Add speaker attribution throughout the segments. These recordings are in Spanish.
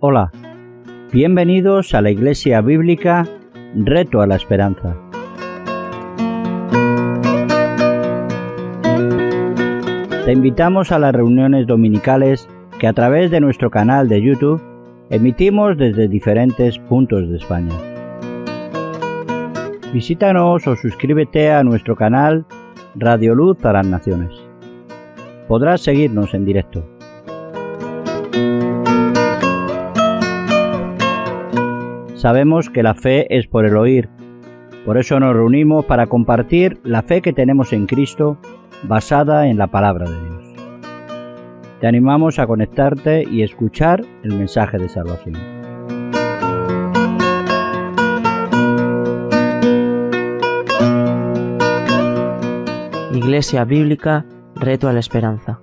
Speaker 1: Hola, bienvenidos a la Iglesia Bíblica Reto a la Esperanza. Te invitamos a las reuniones dominicales que a través de nuestro canal de YouTube emitimos desde diferentes puntos de España. Visítanos o suscríbete a nuestro canal Radio Luz a las Naciones. Podrás seguirnos en directo. Sabemos que la fe es por el oír, por eso nos reunimos para compartir la fe que tenemos en Cristo basada en la palabra de Dios. Te animamos a conectarte y escuchar el mensaje de salvación.
Speaker 2: Iglesia Bíblica Reto a la Esperanza.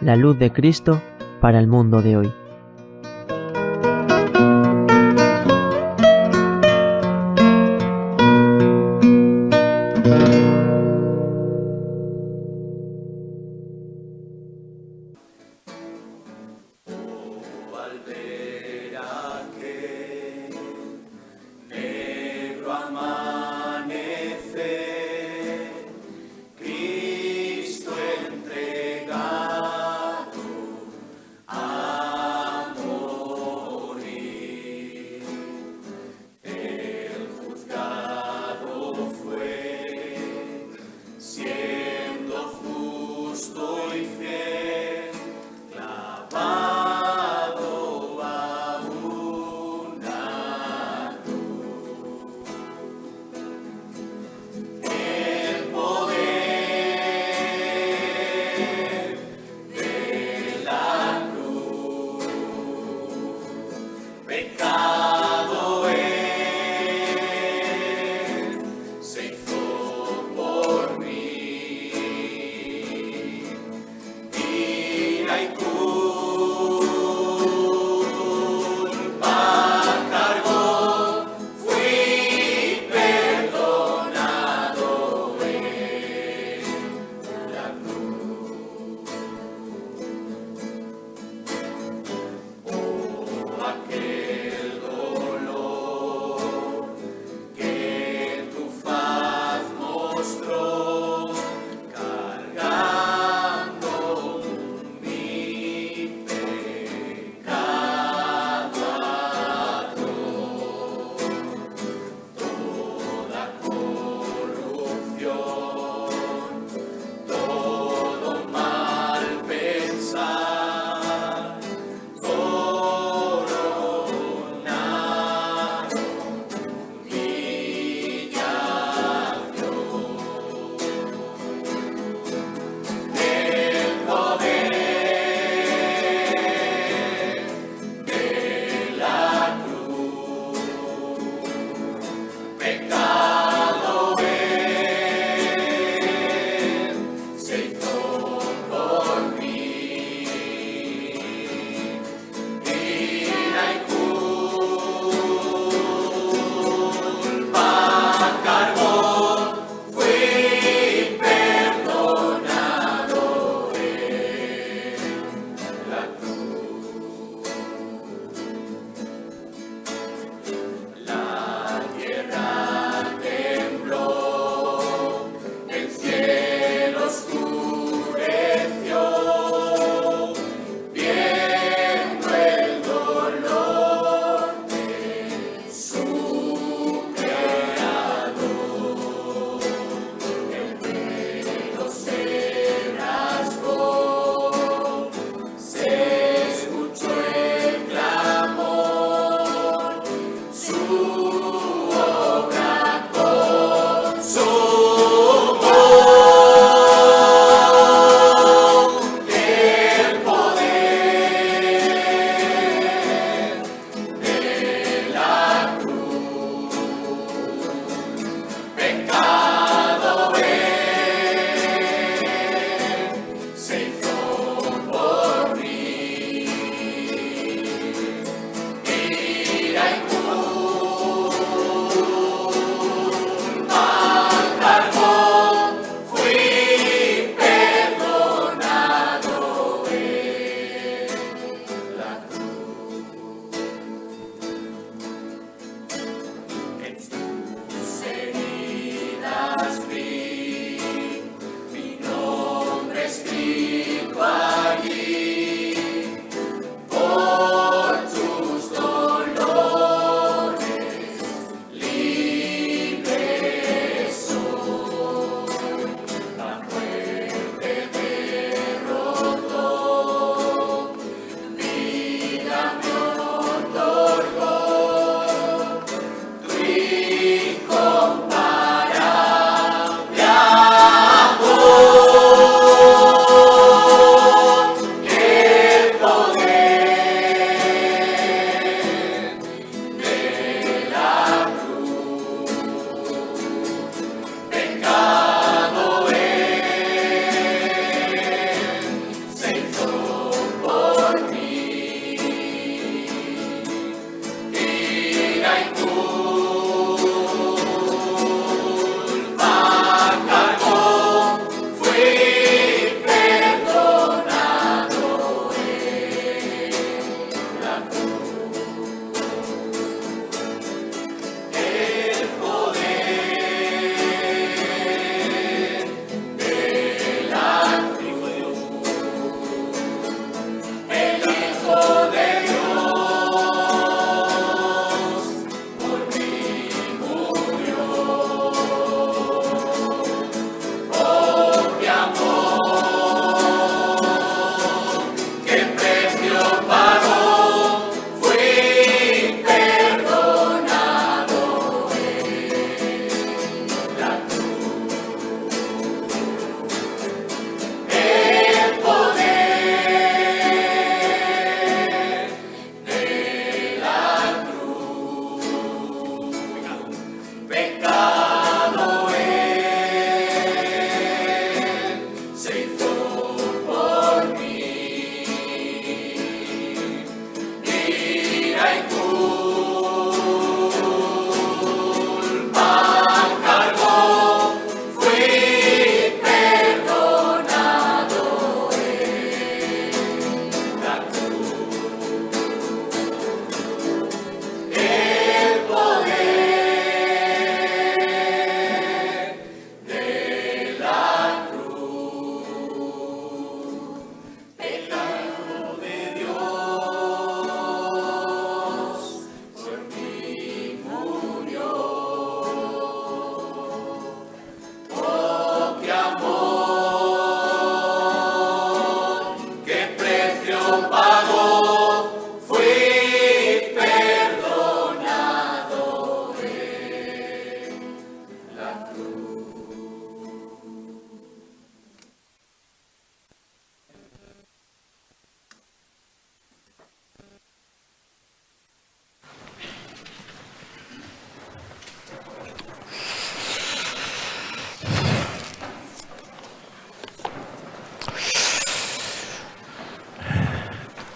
Speaker 2: La luz de Cristo para el mundo de hoy.
Speaker 3: Cristo entregado a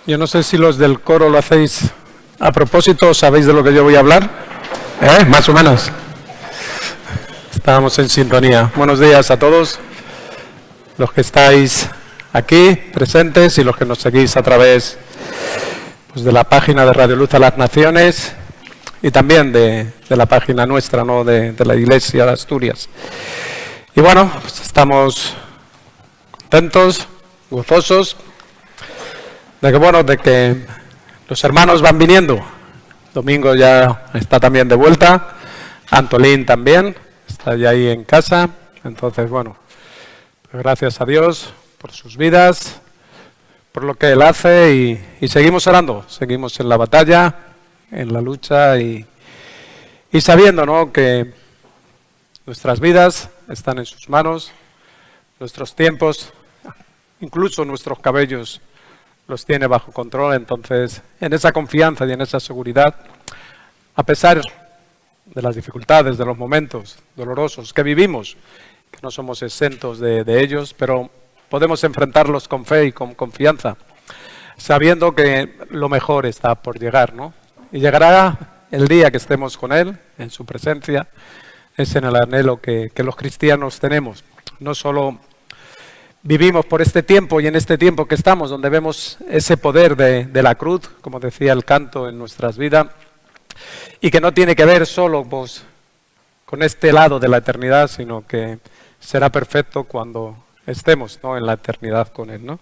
Speaker 3: Yo no sé si los del coro lo hacéis a propósito, ¿sabéis de lo que yo voy a hablar? Más o menos. Estábamos en sintonía. Buenos días a todos los que estáis aquí presentes y los que nos seguís a través pues, de la página de Radio Luz a las Naciones y también de la página nuestra, ¿no? de la Iglesia de Asturias. Y bueno, pues estamos contentos, gozosos, de que los hermanos van viniendo. Domingo ya está también de vuelta, Antolín también, está ya ahí en casa. Entonces, bueno, pues gracias a Dios por sus vidas, por lo que Él hace y seguimos orando, seguimos en la batalla, en la lucha y sabiendo, ¿no?, que nuestras vidas están en sus manos, nuestros tiempos, incluso nuestros cabellos, los tiene bajo control. Entonces, en esa confianza y en esa seguridad, a pesar de las dificultades, de los momentos dolorosos que vivimos, que no somos exentos de ellos, pero podemos enfrentarlos con fe y con confianza, sabiendo que lo mejor está por llegar, ¿no? Y llegará el día que estemos con Él, en su presencia. Es en el anhelo que los cristianos tenemos. No solo vivimos por este tiempo y en este tiempo que estamos, donde vemos ese poder de la cruz, como decía el canto, en nuestras vidas, y que no tiene que ver solo pues, con este lado de la eternidad, sino que será perfecto cuando estemos, ¿no?, en la eternidad con Él, ¿no?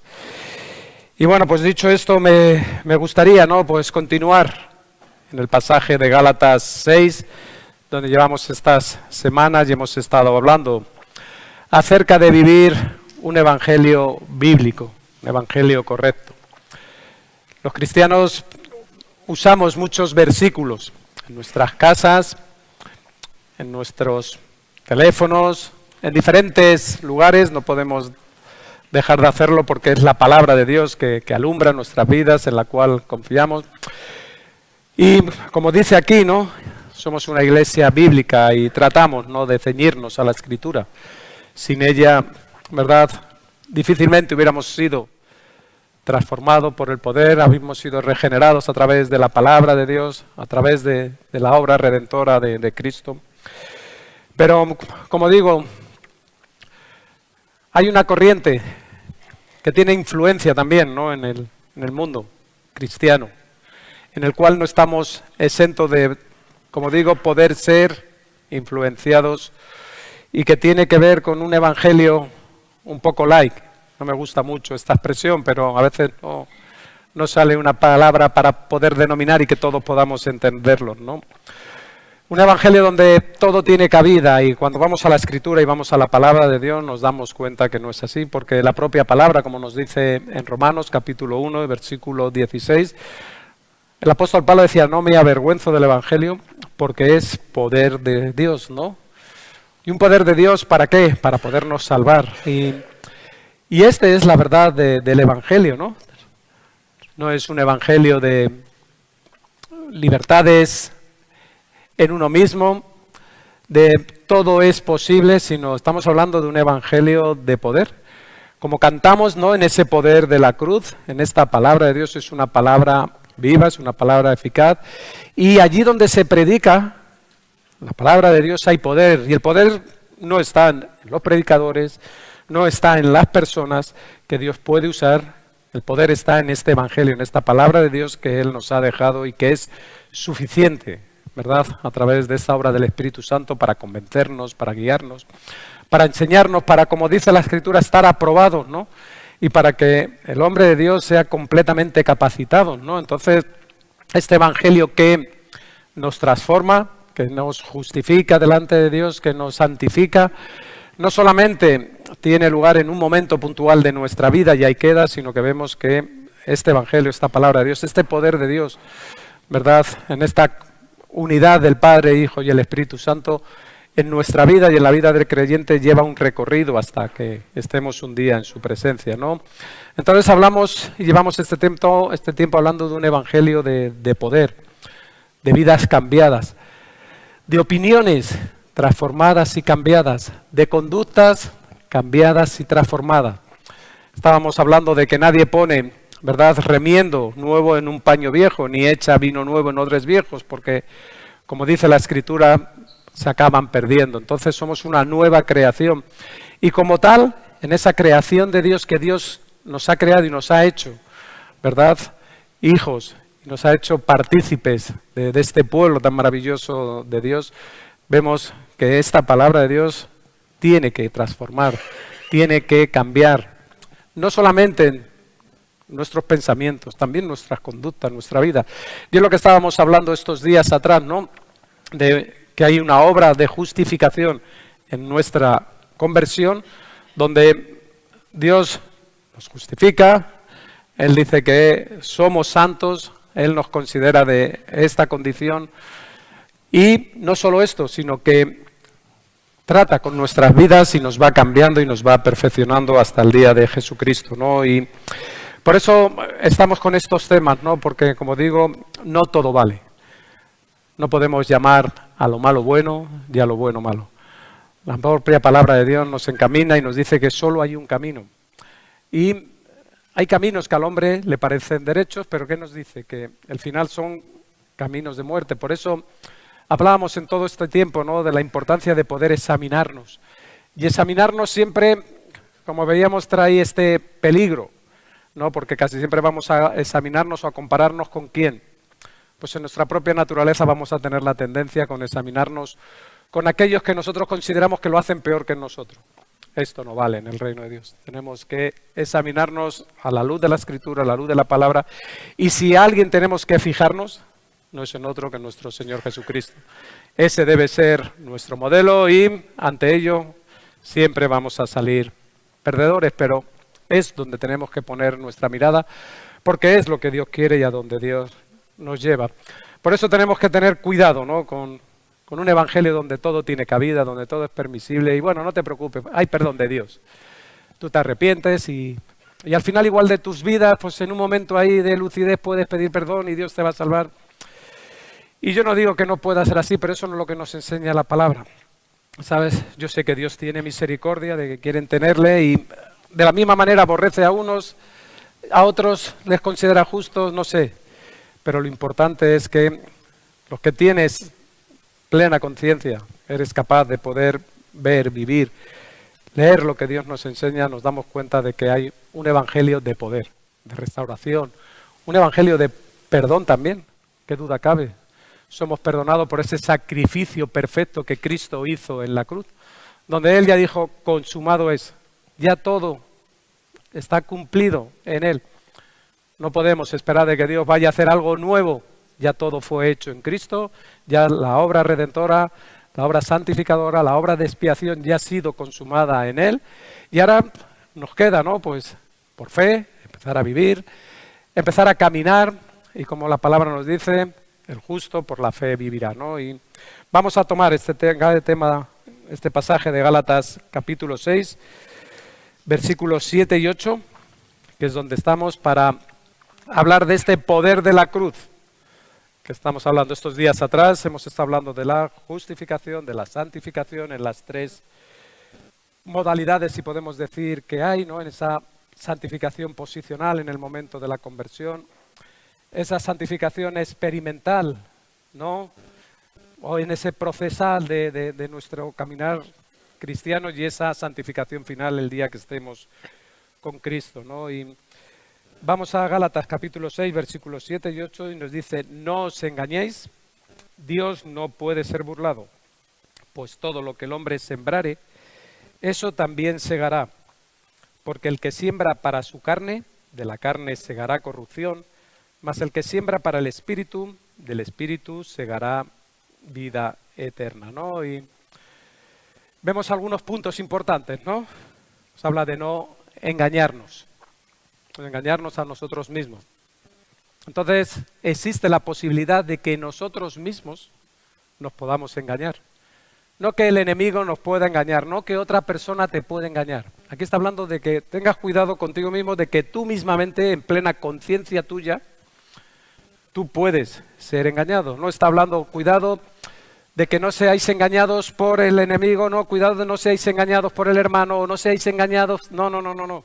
Speaker 3: Y bueno, pues dicho esto, me gustaría, ¿no?, pues continuar en el pasaje de Gálatas 6, donde llevamos estas semanas y hemos estado hablando acerca de vivir un evangelio bíblico, un evangelio correcto. Los cristianos usamos muchos versículos en nuestras casas, en nuestros teléfonos, en diferentes lugares. No podemos dejar de hacerlo porque es la palabra de Dios que alumbra nuestras vidas, en la cual confiamos. Y como dice aquí, ¿no?, somos una iglesia bíblica y tratamos, ¿no?, de ceñirnos a la Escritura. Sin ella, ¿verdad?, difícilmente hubiéramos sido transformados por el poder, habíamos sido regenerados a través de la palabra de Dios, a través de la obra redentora de Cristo. Pero, como digo, hay una corriente que tiene influencia también, ¿no?, en el mundo cristiano, en el cual no estamos exentos de, como digo, poder ser influenciados, y que tiene que ver con un evangelio un poco light. No me gusta mucho esta expresión, pero a veces no sale una palabra para poder denominar y que todos podamos entenderlo, ¿no? Un evangelio donde todo tiene cabida, y cuando vamos a la Escritura y vamos a la palabra de Dios nos damos cuenta que no es así, porque la propia palabra, como nos dice en Romanos capítulo 1, versículo 16, el apóstol Pablo decía: no me avergüenzo del evangelio porque es poder de Dios, ¿no? ¿Y un poder de Dios para qué? Para podernos salvar. Y esta es la verdad del evangelio, ¿no? No es un evangelio de libertades en uno mismo, de todo es posible, sino estamos hablando de un evangelio de poder. Como cantamos, ¿no?, en ese poder de la cruz, en esta palabra de Dios, es una palabra viva, es una palabra eficaz, y allí donde se predica la palabra de Dios hay poder, y el poder no está en los predicadores, no está en las personas que Dios puede usar. El poder está en este evangelio, en esta palabra de Dios que Él nos ha dejado y que es suficiente, ¿verdad?, a través de esta obra del Espíritu Santo para convencernos, para guiarnos, para enseñarnos, para, como dice la Escritura, estar aprobados, ¿no?, y para que el hombre de Dios sea completamente capacitado, ¿no? Entonces, este evangelio que nos transforma, que nos justifica delante de Dios, que nos santifica, no solamente tiene lugar en un momento puntual de nuestra vida y ahí queda, sino que vemos que este Evangelio, esta palabra de Dios, este poder de Dios, ¿verdad? En esta unidad del Padre, Hijo y el Espíritu Santo, en nuestra vida y en la vida del creyente lleva un recorrido hasta que estemos un día en su presencia, ¿no? Entonces hablamos y llevamos este tiempo hablando de un evangelio de poder, de vidas cambiadas, de opiniones transformadas y cambiadas, de conductas cambiadas y transformadas. Estábamos hablando de que nadie pone, ¿verdad?, remiendo nuevo en un paño viejo, ni echa vino nuevo en odres viejos, porque, como dice la Escritura, se acaban perdiendo. Entonces somos una nueva creación. Y como tal, en esa creación de Dios que Dios nos ha creado y nos ha hecho, ¿verdad?, hijos, y nos ha hecho partícipes de este pueblo tan maravilloso de Dios, vemos que esta palabra de Dios tiene que transformar, tiene que cambiar, no solamente nuestros pensamientos, también nuestras conductas, nuestra vida. Y es lo que estábamos hablando estos días atrás, ¿no?, de que hay una obra de justificación en nuestra conversión, donde Dios nos justifica, Él dice que somos santos, Él nos considera de esta condición, y no solo esto, sino que trata con nuestras vidas y nos va cambiando y nos va perfeccionando hasta el día de Jesucristo, ¿no? Y por eso estamos con estos temas, ¿no? Porque, como digo, no todo vale. No podemos llamar a lo malo bueno y a lo bueno malo. La propia palabra de Dios nos encamina y nos dice que solo hay un camino. Y hay caminos que al hombre le parecen derechos, pero ¿qué nos dice? Que al final son caminos de muerte. Por eso hablábamos en todo este tiempo, ¿no?, de la importancia de poder examinarnos. Y examinarnos siempre, como veíamos, trae este peligro, ¿no? Porque casi siempre vamos a examinarnos o a compararnos con quién. Pues en nuestra propia naturaleza vamos a tener la tendencia con examinarnos con aquellos que nosotros consideramos que lo hacen peor que nosotros. Esto no vale en el reino de Dios. Tenemos que examinarnos a la luz de la Escritura, a la luz de la palabra. Y si a alguien tenemos que fijarnos, no es en otro que nuestro Señor Jesucristo. Ese debe ser nuestro modelo y ante ello siempre vamos a salir perdedores, pero es donde tenemos que poner nuestra mirada, porque es lo que Dios quiere y a donde Dios nos lleva. Por eso tenemos que tener cuidado, ¿no?, con un evangelio donde todo tiene cabida, donde todo es permisible. Y bueno, no te preocupes, hay perdón de Dios. Tú te arrepientes y al final igual de tus vidas, pues en un momento ahí de lucidez puedes pedir perdón y Dios te va a salvar. Y yo no digo que no pueda ser así, pero eso no es lo que nos enseña la palabra. ¿Sabes? Yo sé que Dios tiene misericordia de que quieren tenerle y de la misma manera aborrece a unos, a otros les considera justos, no sé. Pero lo importante es que los que tienes plena conciencia, eres capaz de poder ver, vivir, leer lo que Dios nos enseña, nos damos cuenta de que hay un evangelio de poder, de restauración, un evangelio de perdón también, qué duda cabe. Somos perdonados por ese sacrificio perfecto que Cristo hizo en la cruz, donde Él ya dijo, consumado es, ya todo está cumplido en Él. No podemos esperar de que Dios vaya a hacer algo nuevo. Ya todo fue hecho en Cristo, ya la obra redentora, la obra santificadora, la obra de expiación ya ha sido consumada en Él. Y ahora nos queda, ¿no?, pues por fe, empezar a vivir, empezar a caminar. Y como la palabra nos dice, el justo por la fe vivirá, ¿no? Y vamos a tomar este pasaje de Gálatas capítulo 6, versículos 7 y 8, que es donde estamos para hablar de este poder de la cruz que estamos hablando estos días atrás. Hemos estado hablando de la justificación, de la santificación, en las tres modalidades, si podemos decir, que hay, ¿no?, en esa santificación posicional en el momento de la conversión, esa santificación experimental, ¿no?, o en ese procesal de nuestro caminar cristiano, y esa santificación final el día que estemos con Cristo, ¿no? Y vamos a Gálatas capítulo 6, versículos 7 y 8, y nos dice, no os engañéis, Dios no puede ser burlado, pues todo lo que el hombre sembrare, eso también segará, porque el que siembra para su carne, de la carne segará corrupción, mas el que siembra para el Espíritu, del Espíritu segará vida eterna, ¿no? Y vemos algunos puntos importantes, ¿no? Nos habla de no engañarnos. engañarnos a nosotros mismos. Entonces, existe la posibilidad de que nosotros mismos nos podamos engañar. No que el enemigo nos pueda engañar, no que otra persona te pueda engañar. Aquí está hablando de que tengas cuidado contigo mismo, de que tú mismamente, en plena conciencia tuya, tú puedes ser engañado. No está hablando, cuidado de que no seáis engañados por el enemigo, no, cuidado de no seáis engañados por el hermano, o no seáis engañados. No.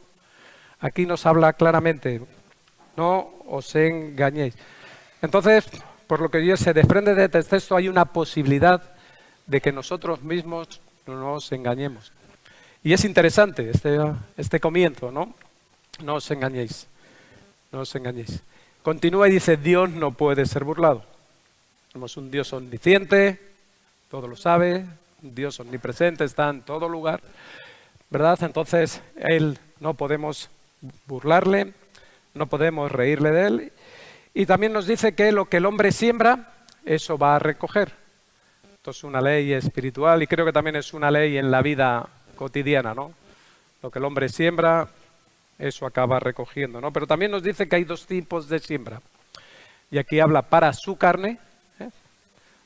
Speaker 3: Aquí nos habla claramente. No os engañéis. Entonces, por lo que Dios se desprende de este texto, hay una posibilidad de que nosotros mismos nos engañemos. Y es interesante este comienzo, ¿no? No os engañéis. No os engañéis. Continúa y dice, Dios no puede ser burlado. Somos un Dios omnisciente, todo lo sabe, un Dios omnipresente, está en todo lugar, ¿verdad? Entonces, Él no podemos burlarle, no podemos reírle de Él. Y también nos dice que lo que el hombre siembra, eso va a recoger. Esto es una ley espiritual y creo que también es una ley en la vida cotidiana, ¿no? Lo que el hombre siembra, eso acaba recogiendo, ¿no? Pero también nos dice que hay dos tipos de siembra. Y aquí habla para su carne, ¿eh?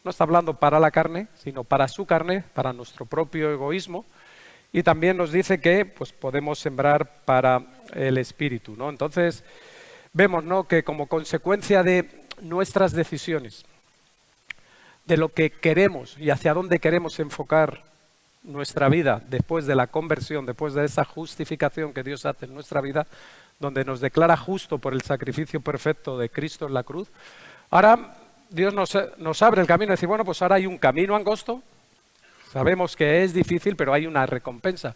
Speaker 3: No está hablando para la carne, sino para su carne, para nuestro propio egoísmo. Y también nos dice que pues, podemos sembrar para el espíritu, ¿no? Entonces, vemos, ¿no?, que como consecuencia de nuestras decisiones, de lo que queremos y hacia dónde queremos enfocar nuestra vida después de la conversión, después de esa justificación que Dios hace en nuestra vida, donde nos declara justo por el sacrificio perfecto de Cristo en la cruz, ahora Dios nos abre el camino y dice, bueno, pues ahora hay un camino angosto, sabemos que es difícil, pero hay una recompensa.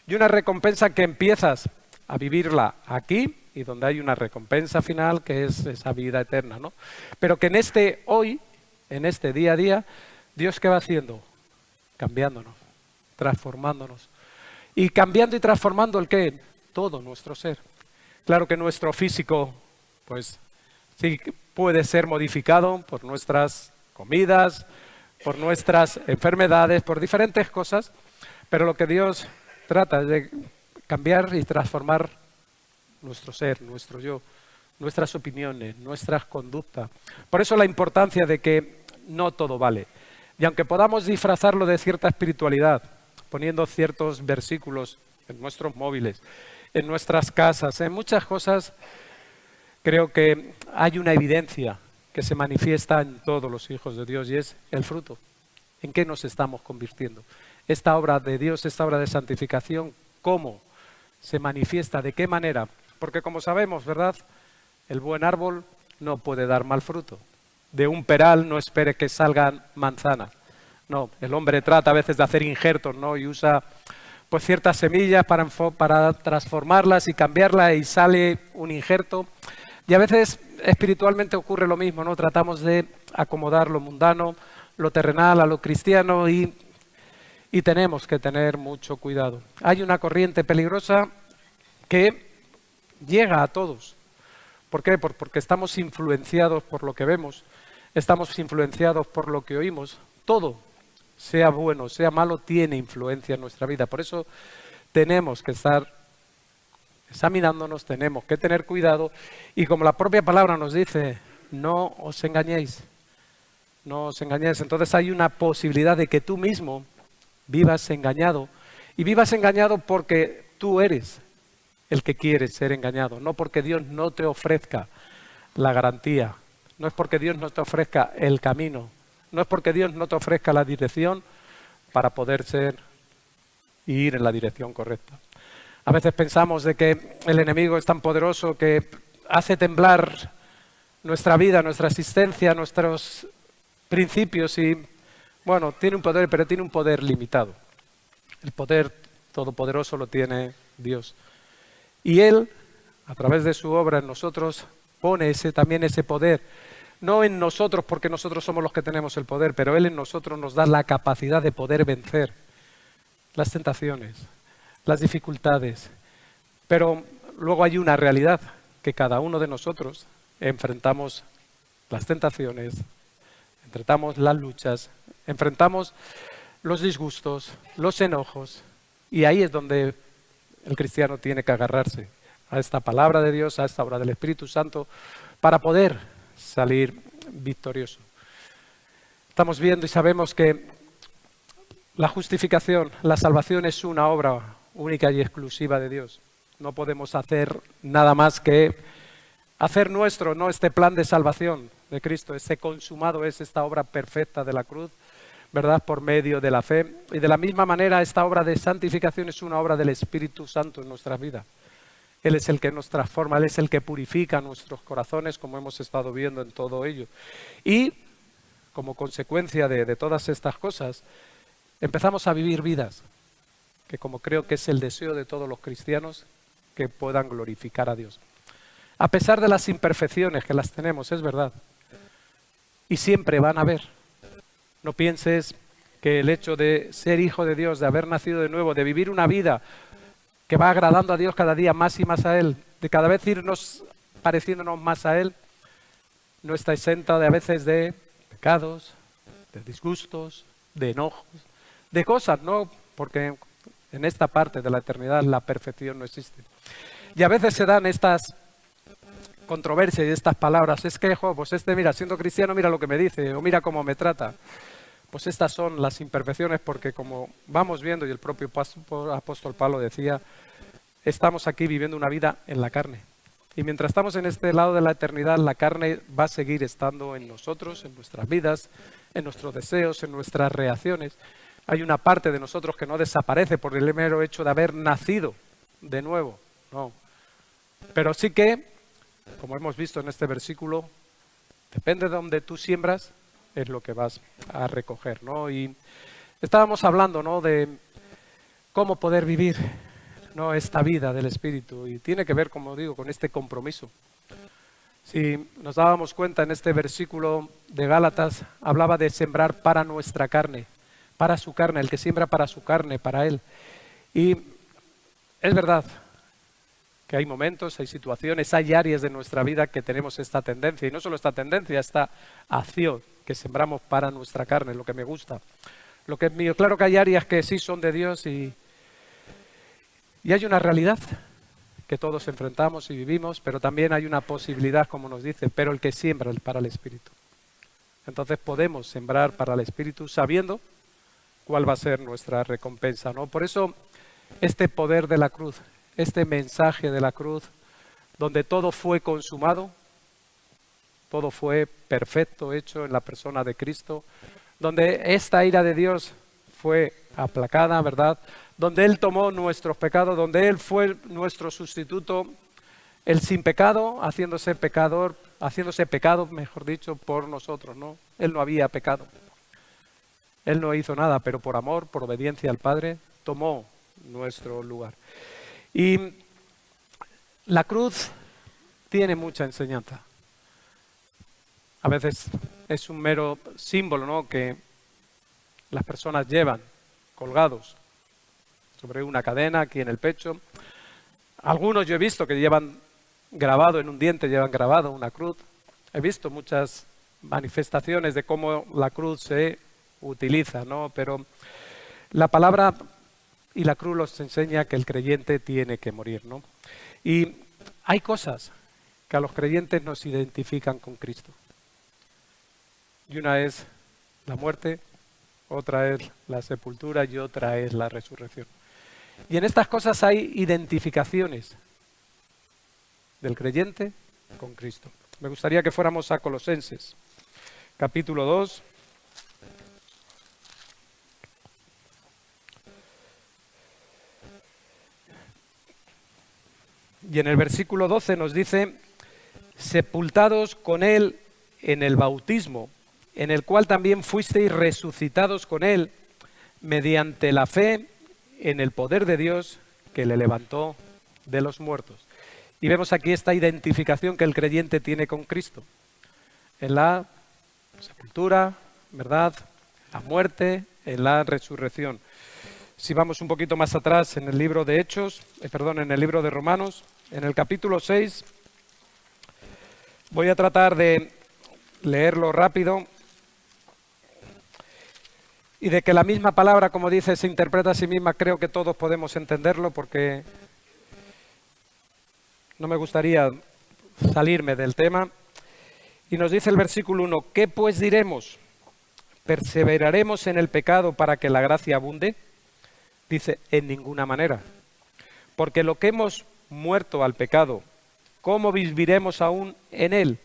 Speaker 3: Y una recompensa que empiezas a vivirla aquí y donde hay una recompensa final que es esa vida eterna, ¿no? Pero que en este hoy, en este día a día, Dios ¿qué va haciendo? Cambiándonos, transformándonos. Y cambiando y transformando ¿el qué? Todo nuestro ser. Claro que nuestro físico, pues sí puede ser modificado por nuestras comidas, por nuestras enfermedades, por diferentes cosas, pero lo que Dios trata es de cambiar y transformar nuestro ser, nuestro yo, nuestras opiniones, nuestras conductas. Por eso la importancia de que no todo vale. Y aunque podamos disfrazarlo de cierta espiritualidad, poniendo ciertos versículos en nuestros móviles, en nuestras casas, en muchas cosas, creo que hay una evidencia que se manifiesta en todos los hijos de Dios y es el fruto. ¿En qué nos estamos convirtiendo? Esta obra de Dios, esta obra de santificación, ¿cómo se manifiesta? ¿De qué manera? Porque como sabemos, ¿verdad? El buen árbol no puede dar mal fruto. De un peral no espere que salgan manzanas. No, el hombre trata a veces de hacer injertos, ¿no? Y usa pues ciertas semillas para transformarlas y cambiarlas y sale un injerto. Y a veces espiritualmente ocurre lo mismo, ¿no? Tratamos de acomodar lo mundano, lo terrenal a lo cristiano y tenemos que tener mucho cuidado. Hay una corriente peligrosa que llega a todos. ¿Por qué? Porque estamos influenciados por lo que vemos, estamos influenciados por lo que oímos. Todo, sea bueno, sea malo, tiene influencia en nuestra vida. Por eso tenemos que estar examinándonos, tenemos que tener cuidado y como la propia palabra nos dice, no os engañéis, no os engañéis. Entonces hay una posibilidad de que tú mismo vivas engañado y vivas engañado porque tú eres el que quiere ser engañado, no porque Dios no te ofrezca la garantía, no es porque Dios no te ofrezca el camino, no es porque Dios no te ofrezca la dirección para poder ser y ir en la dirección correcta. A veces pensamos de que el enemigo es tan poderoso que hace temblar nuestra vida, nuestra existencia, nuestros principios y, bueno, tiene un poder, pero tiene un poder limitado. El poder todopoderoso lo tiene Dios. Y Él, a través de su obra en nosotros, pone también ese poder. No en nosotros porque nosotros somos los que tenemos el poder, pero Él en nosotros nos da la capacidad de poder vencer las tentaciones, las dificultades. Pero luego hay una realidad, que cada uno de nosotros enfrentamos las tentaciones, enfrentamos las luchas, enfrentamos los disgustos, los enojos, y ahí es donde el cristiano tiene que agarrarse a esta palabra de Dios, a esta obra del Espíritu Santo, para poder salir victorioso. Estamos viendo y sabemos que la justificación, la salvación es una obra única y exclusiva de Dios. No podemos hacer nada más que hacer nuestro, ¿no?, este plan de salvación de Cristo. Ese consumado es esta obra perfecta de la cruz, ¿verdad?, por medio de la fe. Y de la misma manera, esta obra de santificación es una obra del Espíritu Santo en nuestras vidas. Él es el que nos transforma, Él es el que purifica nuestros corazones, como hemos estado viendo en todo ello. Y como consecuencia de todas estas cosas, empezamos a vivir vidas que, como creo que es el deseo de todos los cristianos, que puedan glorificar a Dios. A pesar de las imperfecciones que las tenemos, es verdad, y siempre van a haber. No pienses que el hecho de ser hijo de Dios, de haber nacido de nuevo, de vivir una vida que va agradando a Dios cada día más y más a Él, de cada vez irnos pareciéndonos más a Él, no está exenta de a veces de pecados, de disgustos, de enojos, de cosas, ¿no? Porque en esta parte de la eternidad la perfección no existe. Y a veces se dan estas controversias y estas palabras, es que, pues mira, siendo cristiano, mira lo que me dice, o mira cómo me trata. Pues estas son las imperfecciones, porque como vamos viendo, y el propio apóstol Pablo decía, estamos aquí viviendo una vida en la carne. Y mientras estamos en este lado de la eternidad, la carne va a seguir estando en nosotros, en nuestras vidas, en nuestros deseos, en nuestras reacciones. Hay una parte de nosotros que no desaparece por el mero hecho de haber nacido de nuevo, no. Pero sí que, como hemos visto en este versículo, depende de donde tú siembras, es lo que vas a recoger, ¿no? Y estábamos hablando, ¿no?, de cómo poder vivir, ¿no?, esta vida del Espíritu, y tiene que ver, como digo, con este compromiso. Si nos dábamos cuenta, en este versículo de Gálatas hablaba de sembrar para nuestra carne, para su carne, el que siembra para su carne, para él. Y es verdad que hay momentos, hay situaciones, hay áreas de nuestra vida que tenemos esta tendencia, y no solo esta tendencia, esta acción que sembramos para nuestra carne, lo que me gusta, lo que es mío. Claro que hay áreas que sí son de Dios, y hay una realidad que todos enfrentamos y vivimos, pero también hay una posibilidad, como nos dice, pero el que siembra para el Espíritu. Entonces podemos sembrar para el Espíritu sabiendo cuál va a ser nuestra recompensa, ¿no? Por eso este poder de la cruz, este mensaje de la cruz, donde todo fue consumado, todo fue perfecto, hecho en la persona de Cristo, donde esta ira de Dios fue aplacada, ¿verdad?, donde Él tomó nuestros pecados, donde Él fue nuestro sustituto, el sin pecado, haciéndose pecado, mejor dicho, por nosotros, ¿no? Él no había pecado. Él no hizo nada, pero por amor, por obediencia al Padre, tomó nuestro lugar. Y la cruz tiene mucha enseñanza. A veces es un mero símbolo, ¿no?, que las personas llevan colgados sobre una cadena aquí en el pecho. Algunos yo he visto que llevan grabado en un diente, llevan grabado una cruz. He visto muchas manifestaciones de cómo la cruz se utiliza, ¿no? Pero la palabra y la cruz nos enseña que el creyente tiene que morir, ¿no? Y hay cosas que a los creyentes nos identifican con Cristo. Y una es la muerte, otra es la sepultura y otra es la resurrección. Y en estas cosas hay identificaciones del creyente con Cristo. Me gustaría que fuéramos a Colosenses, capítulo 2. Y en el versículo 12 nos dice, sepultados con Él en el bautismo, en el cual también fuisteis resucitados con Él, mediante la fe en el poder de Dios que le levantó de los muertos. Y vemos aquí esta identificación que el creyente tiene con Cristo. En la sepultura, ¿verdad?, la muerte, en la resurrección. Si vamos un poquito más atrás en el libro de en el libro de Romanos, en el capítulo 6, voy a tratar de leerlo rápido y de que la misma palabra, como dice, se interpreta a sí misma. Creo que todos podemos entenderlo porque no me gustaría salirme del tema. Y nos dice el versículo 1, ¿qué pues diremos? ¿Perseveraremos en el pecado para que la gracia abunde? Dice, en ninguna manera. Porque lo que hemos muerto al pecado, ¿cómo viviremos aún en él?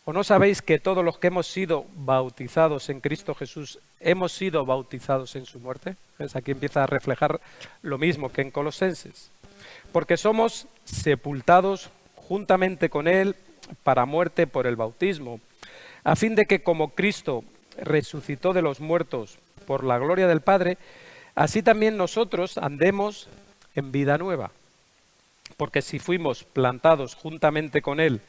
Speaker 3: ¿O no sabéis que todos los que hemos sido bautizados en Cristo Jesús hemos sido bautizados en su muerte? ¿Ves? Aquí empieza a reflejar lo mismo que en Colosenses. Porque somos sepultados juntamente con Él para muerte por el bautismo, a fin de que como Cristo resucitó de los muertos por la gloria del Padre, así también nosotros andemos en vida nueva. Porque si fuimos plantados juntamente con Él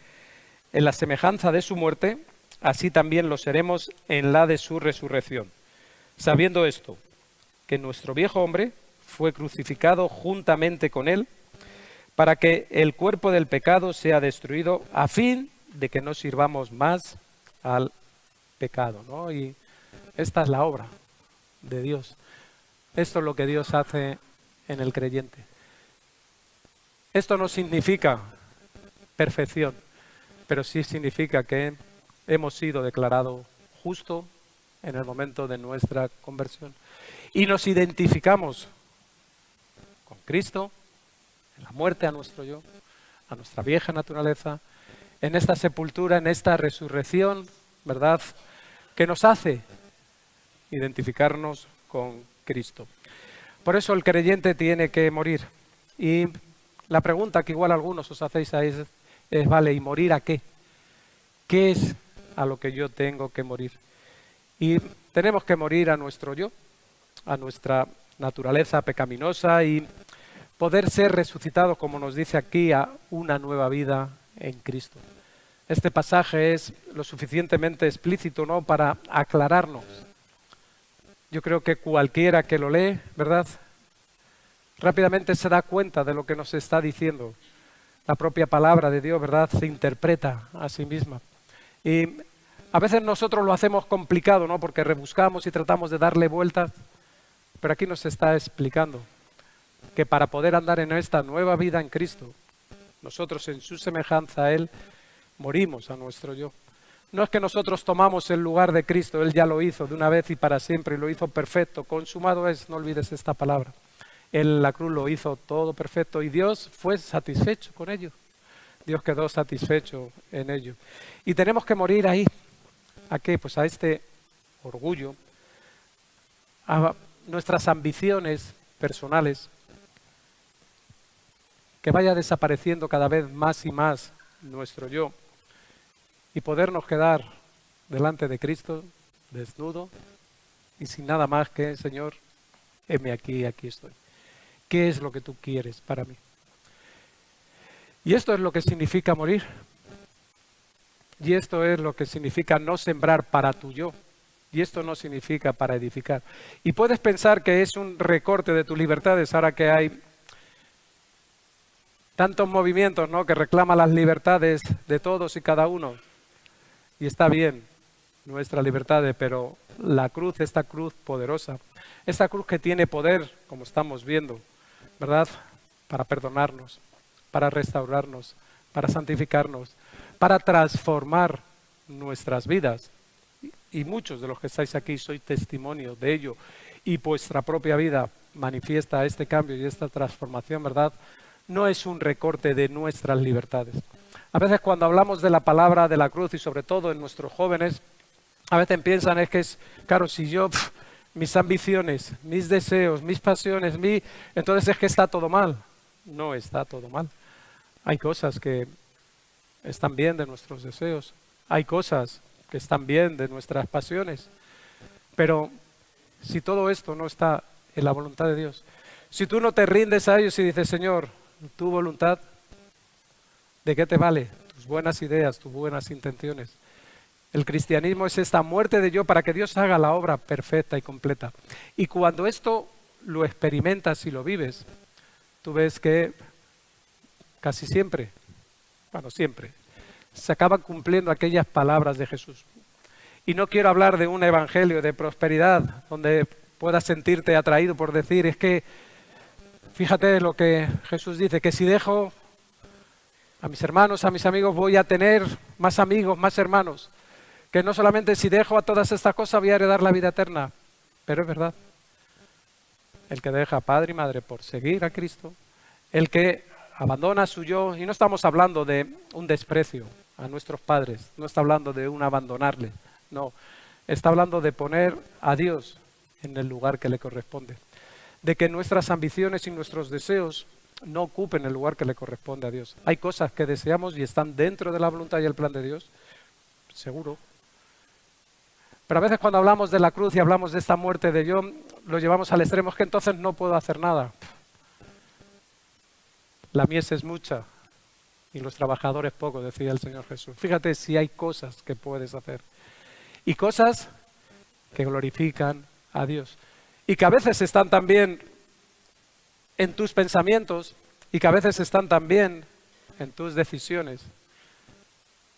Speaker 3: en la semejanza de su muerte, así también lo seremos en la de su resurrección. Sabiendo esto, que nuestro viejo hombre fue crucificado juntamente con Él, para que el cuerpo del pecado sea destruido, a fin de que no sirvamos más al pecado, ¿no? Y esta es la obra de Dios. Esto es lo que Dios hace en el creyente. Esto no significa perfección, pero sí significa que hemos sido declarados justos en el momento de nuestra conversión. Y nos identificamos con Cristo, en la muerte a nuestro yo, a nuestra vieja naturaleza, en esta sepultura, en esta resurrección, ¿verdad?, que nos hace identificarnos con Cristo. Por eso el creyente tiene que morir. Y la pregunta que igual algunos os hacéis ahí es, vale, ¿y morir a qué? ¿Qué es a lo que yo tengo que morir? Y tenemos que morir a nuestro yo, a nuestra naturaleza pecaminosa y poder ser resucitados, como nos dice aquí, a una nueva vida en Cristo. Este pasaje es lo suficientemente explícito, ¿no?, para aclararnos. Yo creo que cualquiera que lo lee, ¿verdad?, rápidamente se da cuenta de lo que nos está diciendo. La propia palabra de Dios, ¿verdad?, se interpreta a sí misma. Y a veces nosotros lo hacemos complicado, ¿no?, porque rebuscamos y tratamos de darle vueltas, pero aquí nos está explicando que para poder andar en esta nueva vida en Cristo, nosotros en su semejanza a Él, morimos a nuestro yo. No es que nosotros tomamos el lugar de Cristo, Él ya lo hizo de una vez y para siempre, y lo hizo perfecto, consumado es, no olvides esta palabra. Él en la cruz lo hizo todo perfecto y Dios fue satisfecho con ello. Dios quedó satisfecho en ello. Y tenemos que morir ahí. ¿A qué? Pues a este orgullo, a nuestras ambiciones personales, que vaya desapareciendo cada vez más y más nuestro yo y podernos quedar delante de Cristo desnudo y sin nada más que, Señor, heme aquí, aquí estoy. ¿Qué es lo que tú quieres para mí? Y esto es lo que significa morir. Y esto es lo que significa no sembrar para tu yo. Y esto no significa para edificar. Y puedes pensar que es un recorte de tus libertades ahora que hay tantos movimientos, ¿no?, que reclaman las libertades de todos y cada uno. Y está bien nuestra libertad, pero la cruz, esta cruz poderosa, esta cruz que tiene poder, como estamos viendo, ¿verdad?, para perdonarnos, para restaurarnos, para santificarnos, para transformar nuestras vidas. Y muchos de los que estáis aquí sois testimonio de ello. Y vuestra propia vida manifiesta este cambio y esta transformación, ¿verdad? No es un recorte de nuestras libertades. A veces cuando hablamos de la palabra de la cruz y sobre todo en nuestros jóvenes, a veces piensan es que es, claro, si yo, mis ambiciones, mis deseos, mis pasiones, entonces es que está todo mal. No está todo mal. Hay cosas que están bien de nuestros deseos, hay cosas que están bien de nuestras pasiones, pero si todo esto no está en la voluntad de Dios, si tú no te rindes a ellos y dices, Señor, tu voluntad, ¿de qué te vale? Tus buenas ideas, tus buenas intenciones. El cristianismo es esta muerte de yo para que Dios haga la obra perfecta y completa. Y cuando esto lo experimentas y lo vives, tú ves que casi siempre, bueno, siempre, se acaban cumpliendo aquellas palabras de Jesús. Y no quiero hablar de un evangelio de prosperidad donde puedas sentirte atraído por decir, es que fíjate lo que Jesús dice, que si dejo a mis hermanos, a mis amigos, voy a tener más amigos, más hermanos. Que no solamente si dejo a todas estas cosas voy a heredar la vida eterna. Pero es verdad. El que deja a padre y madre por seguir a Cristo, el que abandona su yo, y no estamos hablando de un desprecio a nuestros padres, no está hablando de un abandonarle, no, está hablando de poner a Dios en el lugar que le corresponde, de que nuestras ambiciones y nuestros deseos no ocupen el lugar que le corresponde a Dios. Hay cosas que deseamos y están dentro de la voluntad y el plan de Dios, seguro. Pero a veces cuando hablamos de la cruz y hablamos de esta muerte de yo, lo llevamos al extremo, es que entonces no puedo hacer nada. La mies es mucha y los trabajadores poco, decía el Señor Jesús. Fíjate si hay cosas que puedes hacer y cosas que glorifican a Dios y que a veces están también en tus pensamientos y que a veces están también en tus decisiones.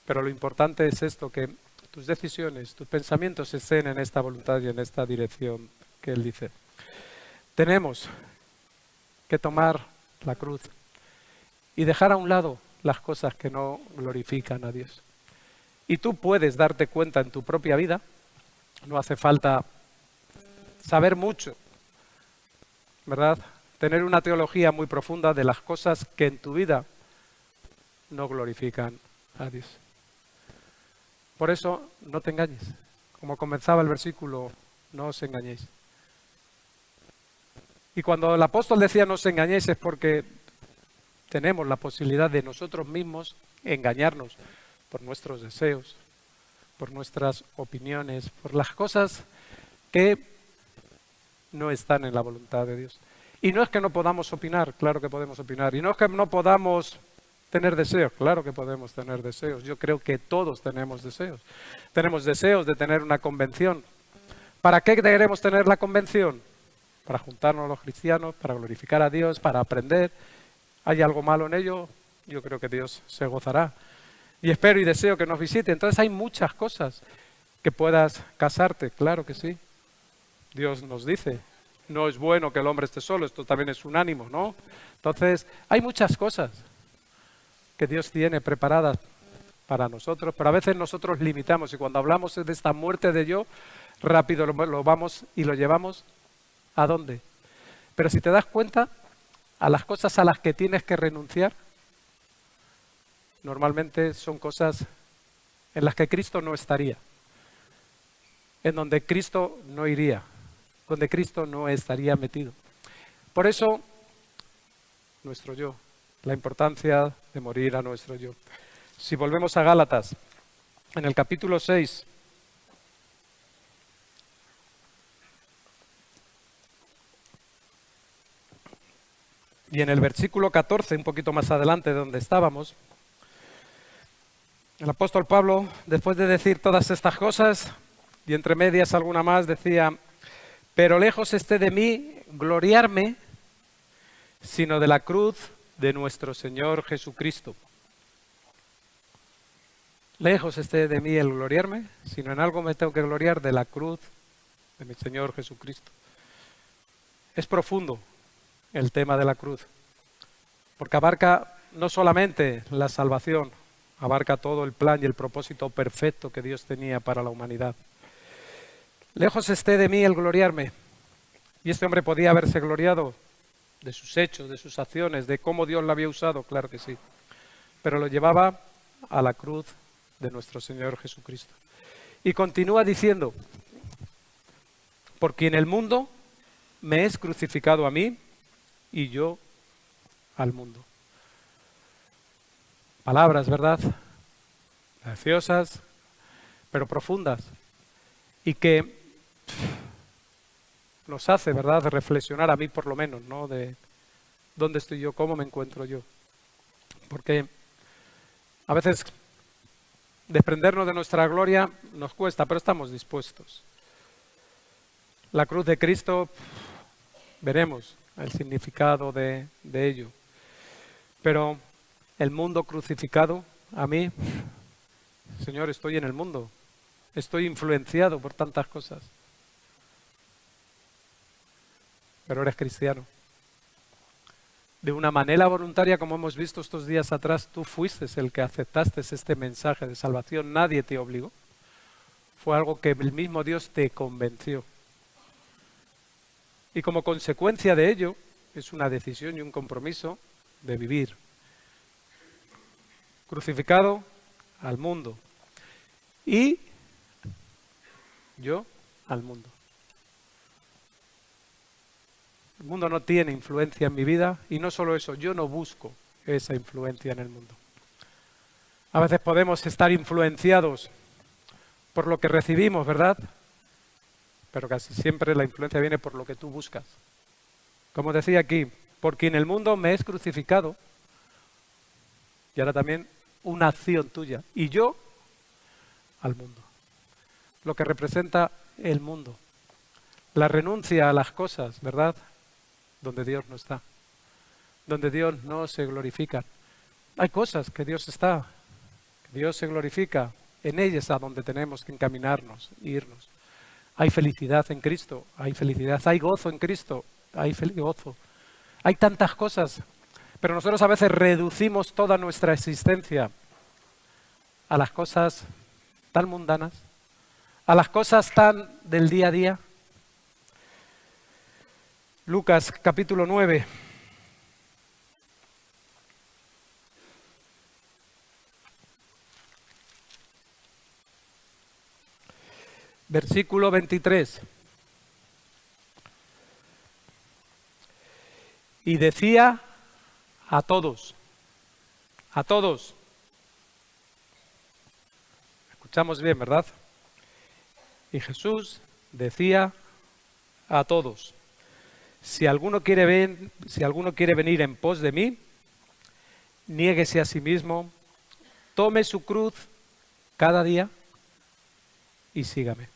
Speaker 3: Pero lo importante es esto, que tus decisiones, tus pensamientos estén en esta voluntad y en esta dirección que Él dice. Tenemos que tomar la cruz y dejar a un lado las cosas que no glorifican a Dios. Y tú puedes darte cuenta en tu propia vida, no hace falta saber mucho, ¿verdad? Tener una teología muy profunda de las cosas que en tu vida no glorifican a Dios. Por eso, no te engañes. Como comenzaba el versículo, no os engañéis. Y cuando el apóstol decía no os engañéis es porque tenemos la posibilidad de nosotros mismos engañarnos por nuestros deseos, por nuestras opiniones, por las cosas que no están en la voluntad de Dios. Y no es que no podamos opinar, claro que podemos opinar. Y no es que no podamos tener deseos, claro que podemos tener deseos. Yo creo que todos tenemos deseos. Tenemos deseos de tener una convención. ¿Para qué queremos tener la convención? Para juntarnos los cristianos, para glorificar a Dios, para aprender. ¿Hay algo malo en ello? Yo creo que Dios se gozará. Y espero y deseo que nos visite. Entonces hay muchas cosas que puedas casarte, claro que sí. Dios nos dice, no es bueno que el hombre esté solo, esto también es un ánimo, ¿no? Entonces hay muchas cosas que Dios tiene preparadas para nosotros, pero a veces nosotros limitamos y cuando hablamos de esta muerte de yo, rápido lo vamos y lo llevamos ¿a dónde? Pero si te das cuenta, a las cosas a las que tienes que renunciar, normalmente son cosas en las que Cristo no estaría, en donde Cristo no iría, donde Cristo no estaría metido. Por eso, nuestro yo, la importancia de morir a nuestro yo. Si volvemos a Gálatas, en el capítulo 6, y en el versículo 14, un poquito más adelante de donde estábamos, el apóstol Pablo, después de decir todas estas cosas, y entre medias alguna más, decía, pero lejos esté de mí gloriarme, sino de la cruz de nuestro Señor Jesucristo. Lejos esté de mí el gloriarme, sino en algo me tengo que gloriar de la cruz de mi Señor Jesucristo. Es profundo el tema de la cruz, porque abarca no solamente la salvación, abarca todo el plan y el propósito perfecto que Dios tenía para la humanidad. Lejos esté de mí el gloriarme. Y este hombre podía haberse gloriado de sus hechos, de sus acciones, de cómo Dios lo había usado, claro que sí. Pero lo llevaba a la cruz de nuestro Señor Jesucristo. Y continúa diciendo, porque en el mundo me es crucificado a mí y yo al mundo. Palabras, ¿verdad? Graciosas, pero profundas. Y que nos hace, ¿verdad?, reflexionar a mí por lo menos, ¿no?, de dónde estoy yo, cómo me encuentro yo. Porque a veces desprendernos de nuestra gloria nos cuesta, pero estamos dispuestos. La cruz de Cristo, veremos el significado de ello. Pero el mundo crucificado, a mí, Señor, estoy en el mundo. Estoy influenciado por tantas cosas. Pero eres cristiano. de una manera voluntaria, como hemos visto estos días atrás, tú fuiste el que aceptaste este mensaje de salvación, nadie te obligó. Fue algo que el mismo Dios te convenció. Y como consecuencia de ello, es una decisión y un compromiso de vivir. Crucificado al mundo. Y yo al mundo. El mundo no tiene influencia en mi vida y no solo eso, yo no busco esa influencia en el mundo. A veces podemos estar influenciados por lo que recibimos, ¿verdad? Pero casi siempre la influencia viene por lo que tú buscas. Como decía aquí, porque en el mundo me es crucificado y ahora también una acción tuya y yo al mundo. Lo que representa el mundo. La renuncia a las cosas, ¿verdad? Donde Dios no está. Donde Dios no se glorifica. Hay cosas que Dios está, que Dios se glorifica. En ellas a donde tenemos que encaminarnos, irnos. Hay felicidad en Cristo, hay felicidad, hay gozo en Cristo, hay gozo. Hay tantas cosas, pero nosotros a veces reducimos toda nuestra existencia a las cosas tan mundanas, a las cosas tan del día a día. Lucas capítulo 9. Versículo 23. Y decía a todos. Escuchamos bien, ¿verdad? Y Jesús decía a todos. Si alguno quiere venir en pos de mí, niéguese a sí mismo, tome su cruz cada día y sígame.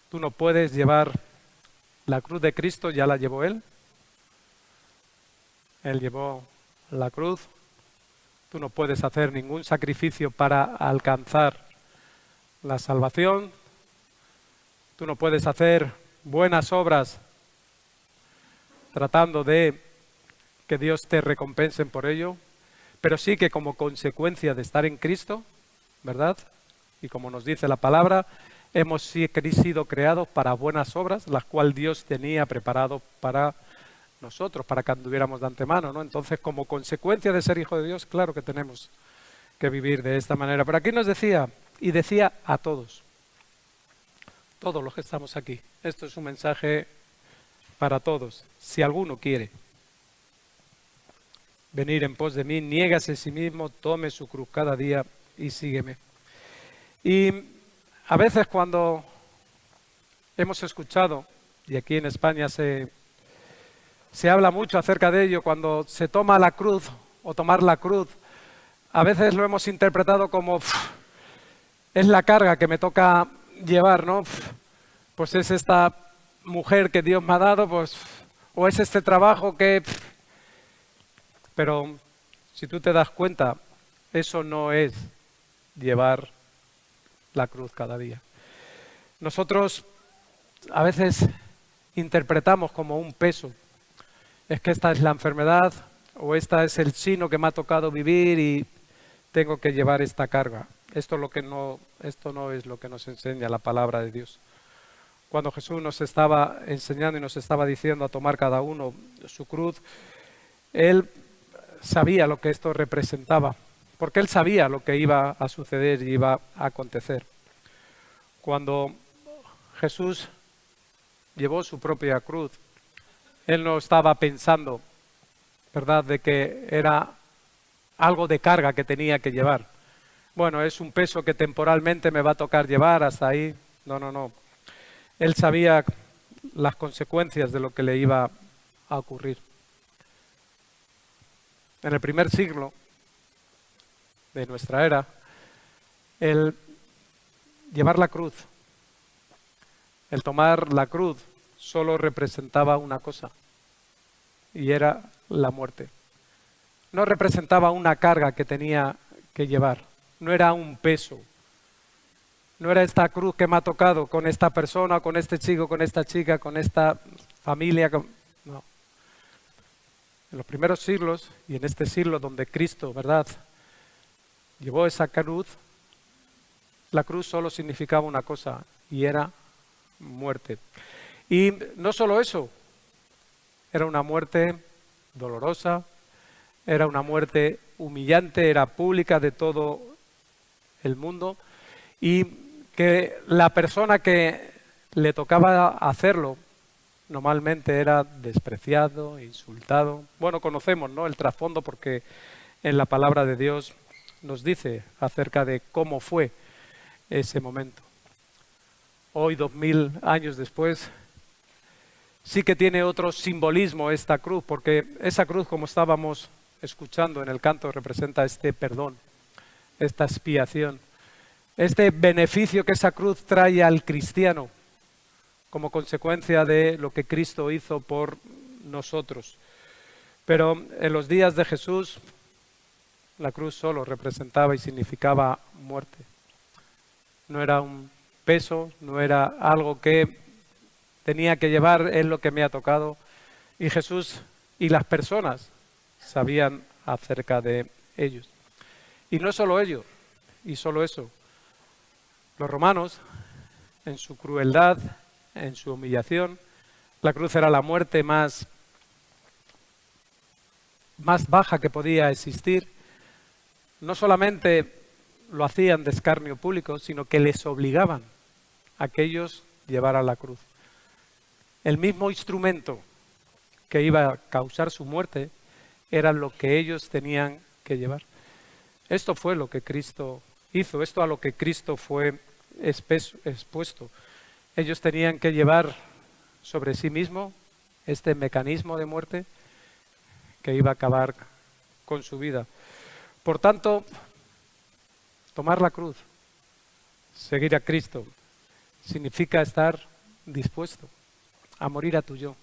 Speaker 3: Tú no puedes llevar la cruz de Cristo, ya la llevó Él. Él llevó la cruz. Tú no puedes hacer ningún sacrificio para alcanzar la salvación. Tú no puedes hacer buenas obras tratando de que Dios te recompense por ello, pero sí que como consecuencia de estar en Cristo, ¿verdad? Y como nos dice la palabra, hemos sido creados para buenas obras, las cuales Dios tenía preparado para nosotros, para que anduviéramos de antemano, ¿no? Entonces, como consecuencia de ser hijo de Dios, claro que tenemos que vivir de esta manera. Pero aquí nos decía, y decía a todos los que estamos aquí. Esto es un mensaje para todos. Si alguno quiere venir en pos de mí, niégase a sí mismo, tome su cruz cada día y sígueme. Y a veces cuando hemos escuchado, y aquí en España se habla mucho acerca de ello, cuando se toma la cruz o tomar la cruz, a veces lo hemos interpretado como es la carga que me toca llevar, ¿no? Pues es esta mujer que Dios me ha dado, pues, o es este trabajo que... Pero si tú te das cuenta, eso no es llevar la cruz cada día. Nosotros a veces interpretamos como un peso. Es que esta es la enfermedad o esta es el sino que me ha tocado vivir y tengo que llevar esta carga. Esto no es lo que nos enseña la palabra de Dios. Cuando Jesús nos estaba enseñando y nos estaba diciendo a tomar cada uno su cruz, Él sabía lo que esto representaba, porque Él sabía lo que iba a suceder y iba a acontecer. Cuando Jesús llevó su propia cruz, Él no estaba pensando, ¿verdad?, de que era algo de carga que tenía que llevar. Bueno, es un peso que temporalmente me va a tocar llevar hasta ahí. No. Él sabía las consecuencias de lo que le iba a ocurrir. En el primer siglo de nuestra era, el llevar la cruz, el tomar la cruz, solo representaba una cosa, y era la muerte. No representaba una carga que tenía que llevar, no era un peso. No era esta cruz que me ha tocado con esta persona, con este chico, con esta chica, con esta familia. en los primeros siglos y en este siglo donde Cristo, ¿verdad?, llevó esa cruz, la cruz solo significaba una cosa y era muerte. Y no solo eso, era una muerte dolorosa, era una muerte humillante, era pública de todo el mundo y que la persona que le tocaba hacerlo normalmente era despreciado, insultado. Bueno, conocemos, ¿no?, el trasfondo porque en la palabra de Dios nos dice acerca de cómo fue ese momento. Hoy, 2000 años después, sí que tiene otro simbolismo esta cruz, porque esa cruz, como estábamos escuchando en el canto, representa este perdón, esta expiación, este beneficio que esa cruz trae al cristiano como consecuencia de lo que Cristo hizo por nosotros. Pero en los días de Jesús, la cruz solo representaba y significaba muerte. No era un peso, no era algo que tenía que llevar, es lo que me ha tocado. Y Jesús y las personas sabían acerca de ellos. Y no solo ellos, y solo eso. Los romanos, en su crueldad, en su humillación, la cruz era la muerte más baja que podía existir. No solamente lo hacían de escarnio público, sino que les obligaban a que ellos llevaran la cruz. El mismo instrumento que iba a causar su muerte era lo que ellos tenían que llevar. Esto fue lo que Cristo hizo, esto a lo que Cristo fue expuesto. Ellos tenían que llevar sobre sí mismo este mecanismo de muerte que iba a acabar con su vida. Por tanto, tomar la cruz, seguir a Cristo, significa estar dispuesto a morir a tu yo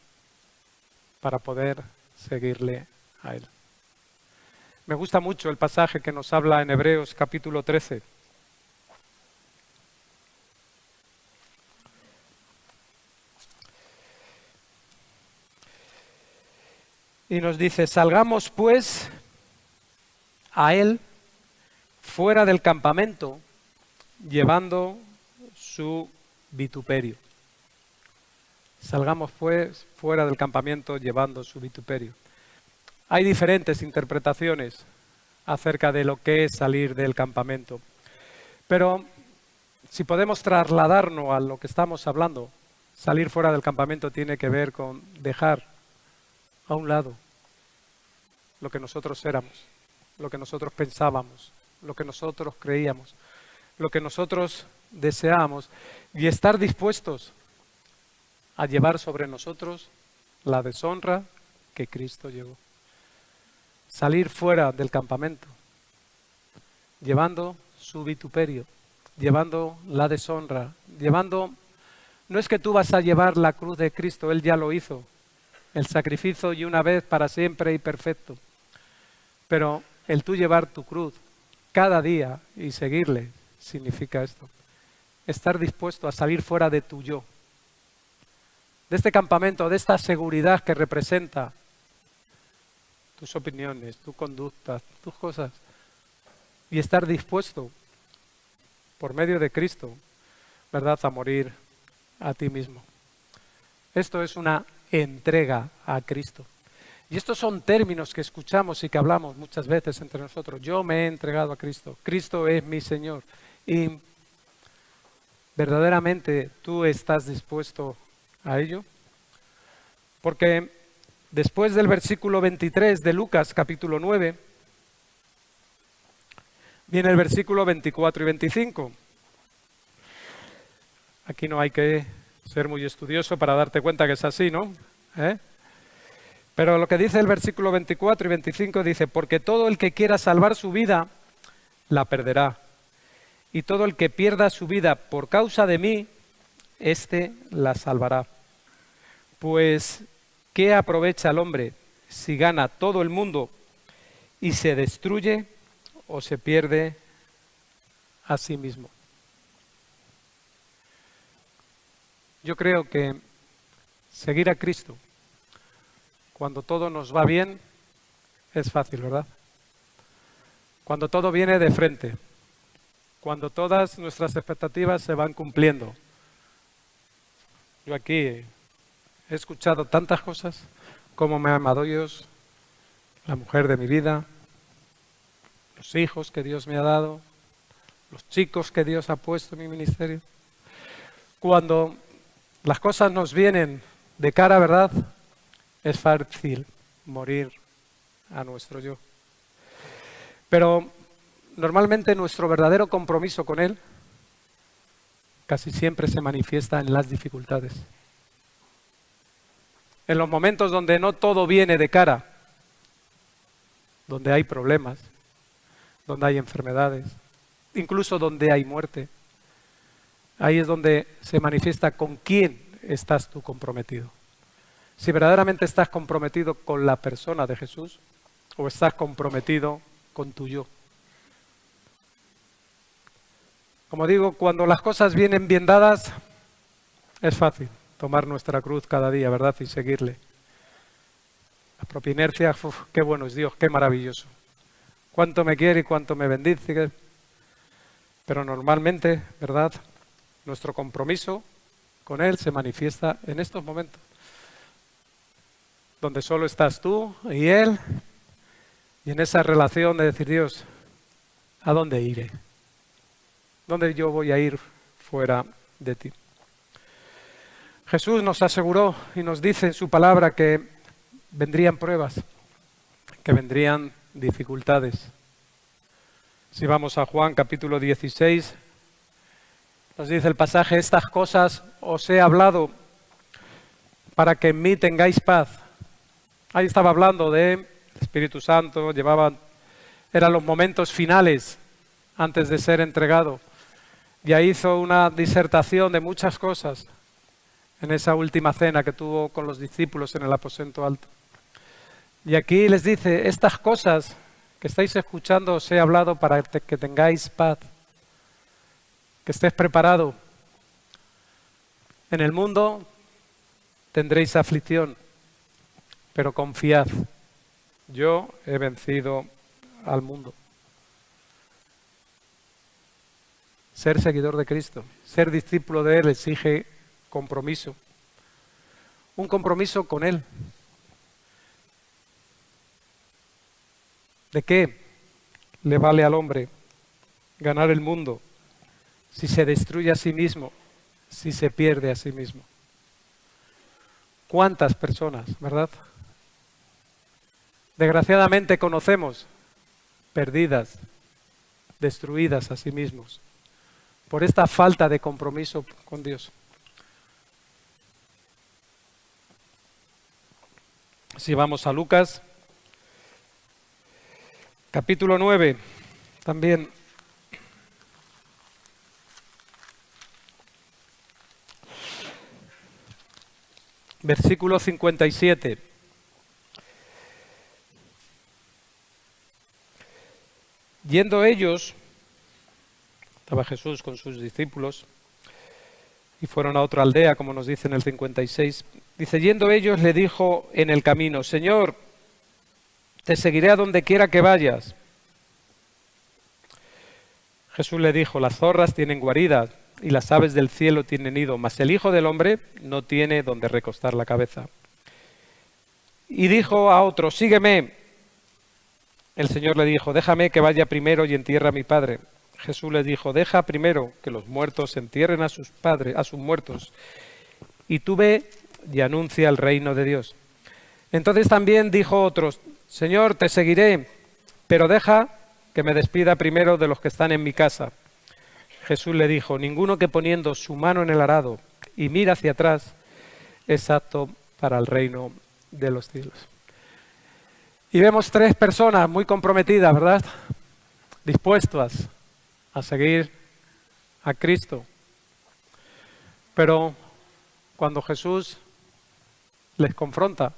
Speaker 3: para poder seguirle a Él. Me gusta mucho el pasaje que nos habla en Hebreos capítulo 13. Y nos dice: salgamos pues a Él fuera del campamento, llevando su vituperio. Salgamos pues fuera del campamento llevando su vituperio. Hay diferentes interpretaciones acerca de lo que es salir del campamento. Pero si podemos trasladarnos a lo que estamos hablando, salir fuera del campamento tiene que ver con dejar a un lado lo que nosotros éramos, lo que nosotros pensábamos, lo que nosotros creíamos, lo que nosotros deseábamos, y estar dispuestos a llevar sobre nosotros la deshonra que Cristo llevó. Salir fuera del campamento, llevando su vituperio, llevando la deshonra, llevando... No es que tú vas a llevar la cruz de Cristo, Él ya lo hizo, el sacrificio y una vez para siempre y perfecto. Pero el tú llevar tu cruz cada día y seguirle significa esto. Estar dispuesto a salir fuera de tu yo, de este campamento, de esta seguridad que representa tus opiniones, tu conducta, tus cosas, y estar dispuesto por medio de Cristo, ¿verdad?, a morir a ti mismo. Esto es una entrega a Cristo. Y estos son términos que escuchamos y que hablamos muchas veces entre nosotros. Yo me he entregado a Cristo. Cristo es mi Señor. Y verdaderamente tú estás dispuesto a ello. Porque después del versículo 23 de Lucas capítulo 9, viene el versículo 24 y 25. Aquí no hay que ser muy estudioso para darte cuenta que es así, ¿no? Pero lo que dice el versículo 24 y 25 dice: porque todo el que quiera salvar su vida, la perderá. Y todo el que pierda su vida por causa de mí, éste la salvará. Pues, ¿qué aprovecha el hombre si gana todo el mundo y se destruye o se pierde a sí mismo? Yo creo que seguir a Cristo, cuando todo nos va bien, es fácil, ¿verdad? Cuando todo viene de frente, cuando todas nuestras expectativas se van cumpliendo. Yo aquí he escuchado tantas cosas, cómo me ha amado Dios, la mujer de mi vida, los hijos que Dios me ha dado, los chicos que Dios ha puesto en mi ministerio. Cuando las cosas nos vienen de cara, ¿verdad? Es fácil morir a nuestro yo. Pero normalmente nuestro verdadero compromiso con Él casi siempre se manifiesta en las dificultades. En los momentos donde no todo viene de cara, donde hay problemas, donde hay enfermedades, incluso donde hay muerte. Ahí es donde se manifiesta con quién estás tú comprometido. Si verdaderamente estás comprometido con la persona de Jesús o estás comprometido con tu yo. Como digo, cuando las cosas vienen bien dadas, es fácil tomar nuestra cruz cada día, ¿verdad? Y seguirle. La propia inercia, qué bueno es Dios, qué maravilloso. Cuánto me quiere y cuánto me bendice. Pero normalmente, ¿verdad? Nuestro compromiso con Él se manifiesta en estos momentos, donde solo estás tú y Él, y en esa relación de decir, Dios, ¿a dónde iré? ¿Dónde yo voy a ir fuera de ti? Jesús nos aseguró y nos dice en su palabra que vendrían pruebas, que vendrían dificultades. Si vamos a Juan capítulo 16, nos dice el pasaje, estas cosas os he hablado para que en mí tengáis paz. Ahí estaba hablando de Espíritu Santo, eran los momentos finales antes de ser entregado. Ya hizo una disertación de muchas cosas en esa última cena que tuvo con los discípulos en el aposento alto. Y aquí les dice, estas cosas que estáis escuchando os he hablado para que tengáis paz, que estés preparado. En el mundo tendréis aflicción, pero confiad, yo he vencido al mundo. Ser seguidor de Cristo, ser discípulo de Él exige compromiso. Un compromiso con Él. ¿De qué le vale al hombre ganar el mundo si se destruye a sí mismo, si se pierde a sí mismo? ¿Cuántas personas, verdad? Desgraciadamente conocemos perdidas, destruidas a sí mismos por esta falta de compromiso con Dios. Si vamos a Lucas, capítulo 9, también. Versículo 57. Yendo ellos, estaba Jesús con sus discípulos, y fueron a otra aldea, como nos dice en el 56. Dice, yendo ellos le dijo en el camino, Señor, te seguiré a donde quiera que vayas. Jesús le dijo, las zorras tienen guarida y las aves del cielo tienen nido, mas el Hijo del Hombre no tiene donde recostar la cabeza. Y dijo a otro, sígueme. El Señor le dijo, déjame que vaya primero y entierre a mi padre. Jesús les dijo, deja primero que los muertos entierren a sus padres, a sus muertos, y tú ve y anuncia el reino de Dios. Entonces también dijo otros, Señor, te seguiré, pero deja que me despida primero de los que están en mi casa. Jesús le dijo, ninguno que poniendo su mano en el arado y mira hacia atrás es apto para el reino de los cielos. Y vemos tres personas muy comprometidas, ¿verdad? Dispuestas a seguir a Cristo. Pero cuando Jesús les confronta,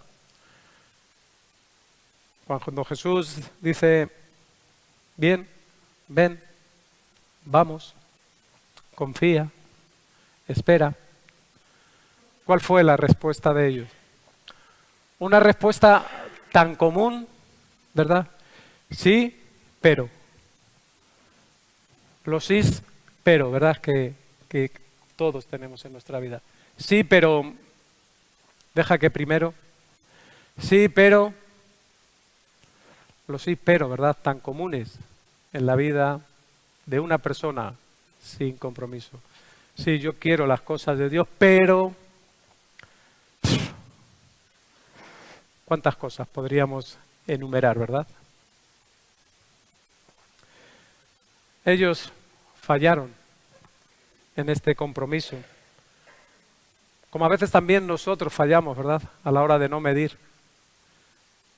Speaker 3: cuando Jesús dice, bien, ven, vamos, confía, espera, ¿cuál fue la respuesta de ellos? Una respuesta tan común ¿verdad? Sí, pero. Los sís, pero, ¿verdad? Que todos tenemos en nuestra vida. Sí, pero deja que primero. Sí, pero. Los sí, pero, ¿verdad? Tan comunes en la vida de una persona sin compromiso. Sí, yo quiero las cosas de Dios, pero ¿cuántas cosas podríamos enumerar, verdad? Ellos fallaron en este compromiso, como a veces también nosotros fallamos, ¿verdad? A la hora de no medir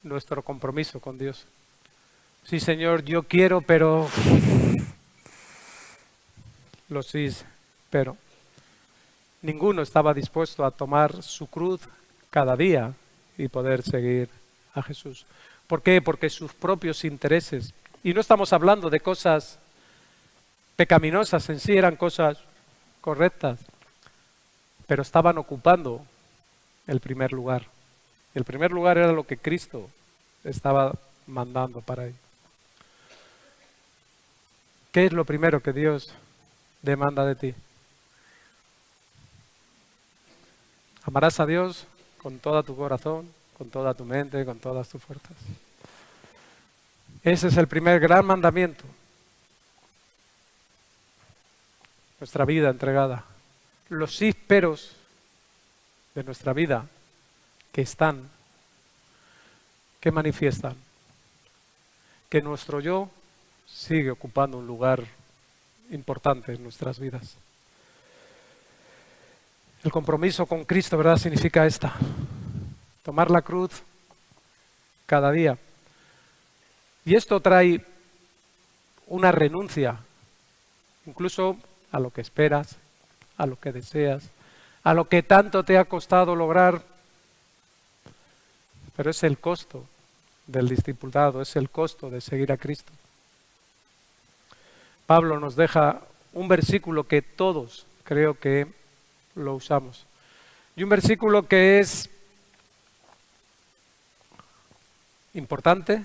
Speaker 3: nuestro compromiso con Dios. Sí, Señor, yo quiero, pero los sí, pero ninguno estaba dispuesto a tomar su cruz cada día y poder seguir a Jesús. ¿Por qué? Porque sus propios intereses, y no estamos hablando de cosas pecaminosas en sí, eran cosas correctas, pero estaban ocupando el primer lugar. El primer lugar era lo que Cristo estaba mandando para ellos. ¿Qué es lo primero que Dios demanda de ti? Amarás a Dios con todo tu corazón, con toda tu mente, con todas tus fuerzas. Ese es el primer gran mandamiento. Nuestra vida entregada. Los sí peros de nuestra vida que están, que manifiestan, que nuestro yo sigue ocupando un lugar importante en nuestras vidas. El compromiso con Cristo, ¿verdad? Significa tomar la cruz cada día. Y esto trae una renuncia, incluso a lo que esperas, a lo que deseas, a lo que tanto te ha costado lograr. Pero es el costo del discipulado, es el costo de seguir a Cristo. Pablo nos deja un versículo que todos creo que lo usamos. Y un versículo que es importante,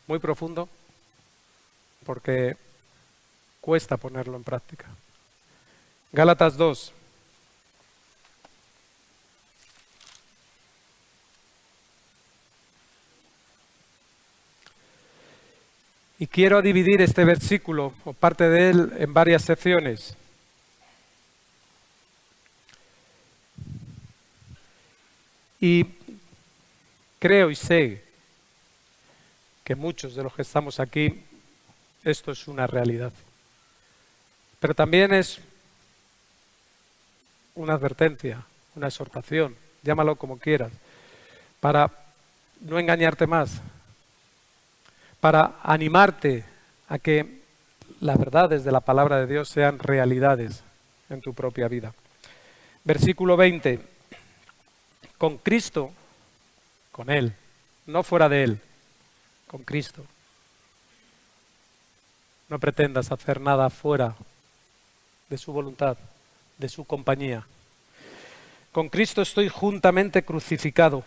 Speaker 3: muy profundo, porque cuesta ponerlo en práctica. Gálatas 2. Y quiero dividir este versículo, o parte de él, en varias secciones. Y creo y sé que muchos de los que estamos aquí, esto es una realidad. Pero también es una advertencia, una exhortación, llámalo como quieras, para no engañarte más, para animarte a que las verdades de la palabra de Dios sean realidades en tu propia vida. Versículo 20. Con Cristo, con Él, no fuera de Él, con Cristo. No pretendas hacer nada fuera de su voluntad, de su compañía. Con Cristo estoy juntamente crucificado.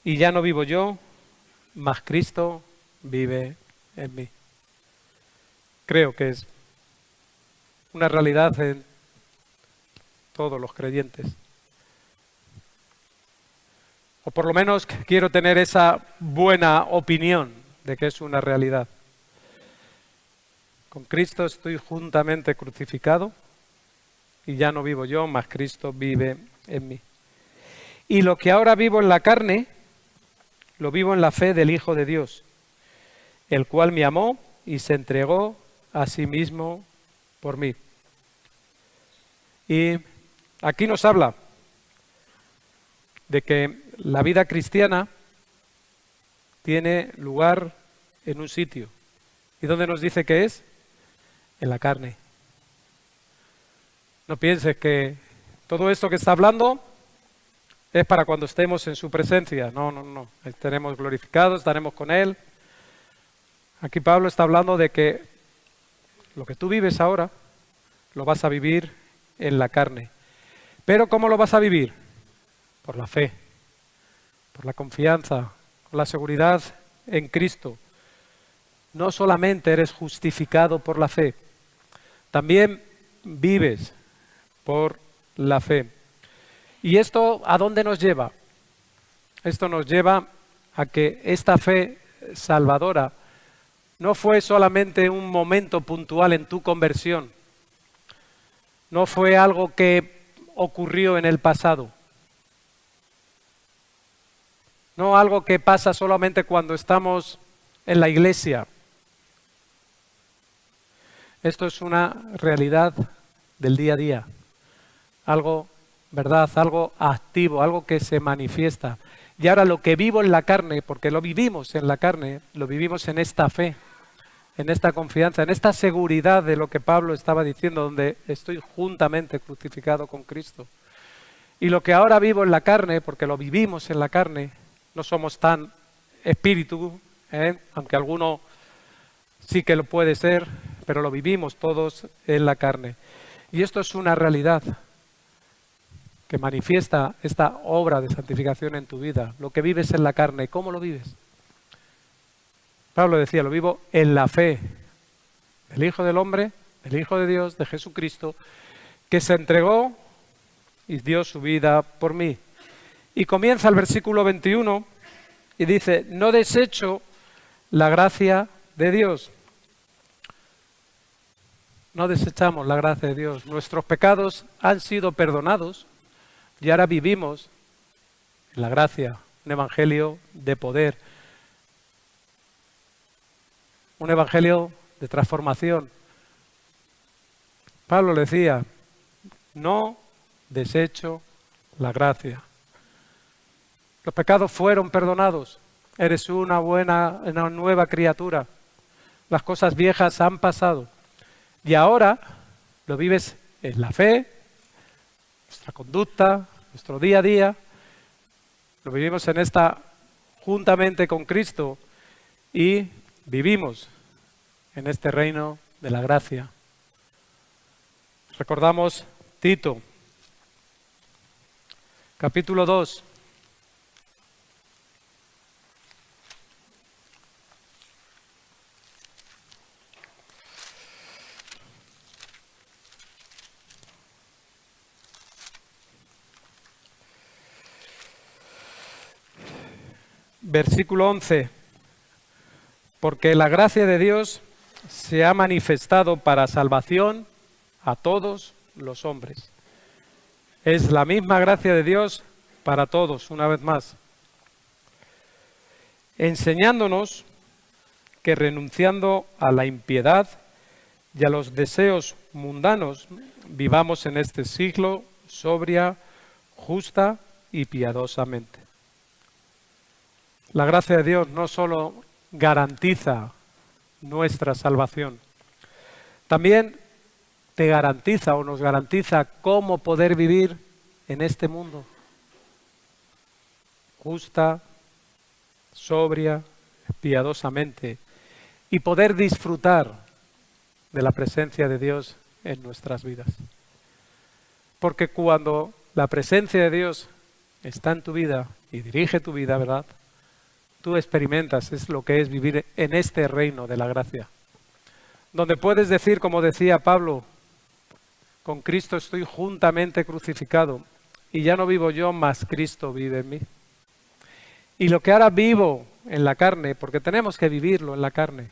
Speaker 3: Y ya no vivo yo, mas Cristo vive en mí. Creo que es una realidad en todos los creyentes. O por lo menos quiero tener esa buena opinión de que es una realidad. Con Cristo estoy juntamente crucificado y ya no vivo yo, mas Cristo vive en mí. Y lo que ahora vivo en la carne, lo vivo en la fe del Hijo de Dios, el cual me amó y se entregó a sí mismo por mí. Y aquí nos habla de que la vida cristiana tiene lugar en un sitio. ¿Y dónde nos dice que es? En la carne. No pienses que todo esto que está hablando es para cuando estemos en su presencia. No. Estaremos glorificados, estaremos con Él. Aquí Pablo está hablando de que lo que tú vives ahora lo vas a vivir en la carne. ¿Pero cómo lo vas a vivir? Por la fe. por la confianza, con la seguridad en Cristo, no solamente eres justificado por la fe, también vives por la fe. ¿Y esto a dónde nos lleva? Esto nos lleva a que esta fe salvadora no fue solamente un momento puntual en tu conversión, no fue algo que ocurrió en el pasado, no algo que pasa solamente cuando estamos en la iglesia. Esto es una realidad del día a día, algo, ¿verdad? Algo activo, algo que se manifiesta. Y ahora lo que vivo en la carne, porque lo vivimos en la carne, lo vivimos en esta fe, en esta confianza, en esta seguridad de lo que Pablo estaba diciendo, donde estoy juntamente crucificado con Cristo. Y lo que ahora vivo en la carne, porque lo vivimos en la carne, no somos tan espíritu, aunque alguno sí que lo puede ser, pero lo vivimos todos en la carne. Y esto es una realidad que manifiesta esta obra de santificación en tu vida, lo que vives en la carne. ¿Cómo lo vives? Pablo decía, lo vivo en la fe del Hijo del Hombre, del Hijo de Dios, de Jesucristo, que se entregó y dio su vida por mí. Y comienza el versículo 21 y dice, no desecho la gracia de Dios. No desechamos la gracia de Dios. Nuestros pecados han sido perdonados y ahora vivimos en la gracia, un evangelio de poder, un evangelio de transformación. Pablo le decía, no desecho la gracia. Los pecados fueron perdonados. Eres una nueva criatura. Las cosas viejas han pasado. Y ahora lo vives en la fe, nuestra conducta, nuestro día a día. Lo vivimos en esta juntamente con Cristo y vivimos en este reino de la gracia. Recordamos Tito, capítulo 2. Versículo 11, porque la gracia de Dios se ha manifestado para salvación a todos los hombres. Es la misma gracia de Dios para todos, una vez más, enseñándonos que renunciando a la impiedad y a los deseos mundanos, vivamos en este siglo sobria, justa y piadosamente. La gracia de Dios no solo garantiza nuestra salvación, también te garantiza o nos garantiza cómo poder vivir en este mundo. Justa, sobria, piadosamente, y poder disfrutar de la presencia de Dios en nuestras vidas. Porque cuando la presencia de Dios está en tu vida y dirige tu vida, ¿verdad?, tú experimentas, es lo que es vivir en este reino de la gracia, donde puedes decir, como decía Pablo, con Cristo estoy juntamente crucificado y ya no vivo yo, mas Cristo vive en mí. Y lo que ahora vivo en la carne, porque tenemos que vivirlo en la carne,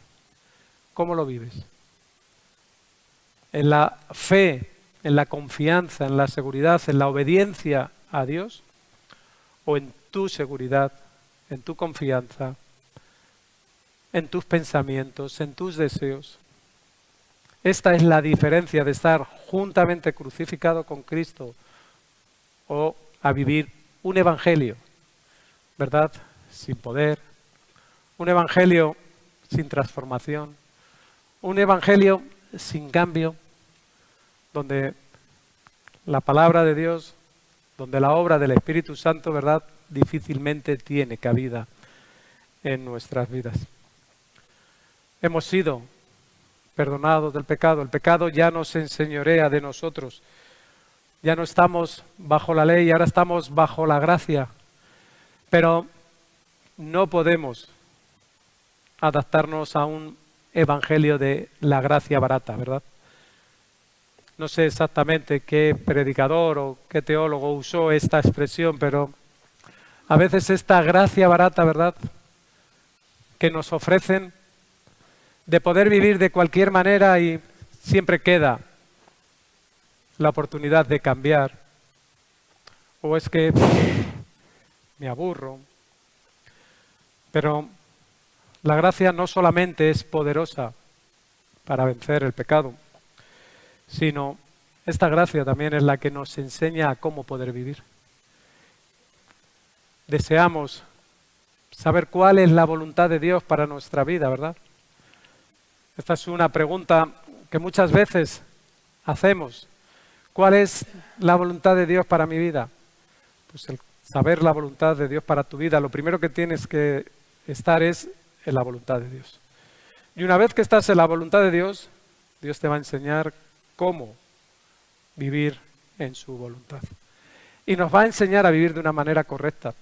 Speaker 3: ¿cómo lo vives? ¿En la fe, en la confianza, en la seguridad, en la obediencia a Dios? ¿O en tu seguridad, en tu confianza, en tus pensamientos, en tus deseos? Esta es la diferencia de estar juntamente crucificado con Cristo o a vivir un evangelio, ¿verdad?, sin poder, un evangelio sin transformación, un evangelio sin cambio, donde la palabra de Dios, donde la obra del Espíritu Santo, ¿verdad?, difícilmente tiene cabida en nuestras vidas. Hemos sido perdonados del pecado. El pecado ya no se enseñorea de nosotros. Ya no estamos bajo la ley, ahora estamos bajo la gracia. Pero no podemos adaptarnos a un evangelio de la gracia barata, ¿verdad? No sé exactamente qué predicador o qué teólogo usó esta expresión, pero a veces esta gracia barata, ¿verdad?, que nos ofrecen de poder vivir de cualquier manera y siempre queda la oportunidad de cambiar. O es que me aburro. Pero la gracia no solamente es poderosa para vencer el pecado, sino esta gracia también es la que nos enseña a cómo poder vivir. Deseamos saber cuál es la voluntad de Dios para nuestra vida, ¿verdad? Esta es una pregunta que muchas veces hacemos. ¿Cuál es la voluntad de Dios para mi vida? Pues el saber la voluntad de Dios para tu vida, lo primero que tienes que estar es en la voluntad de Dios. Y una vez que estás en la voluntad de Dios, Dios te va a enseñar cómo vivir en su voluntad. Y nos va a enseñar a vivir de una manera correcta,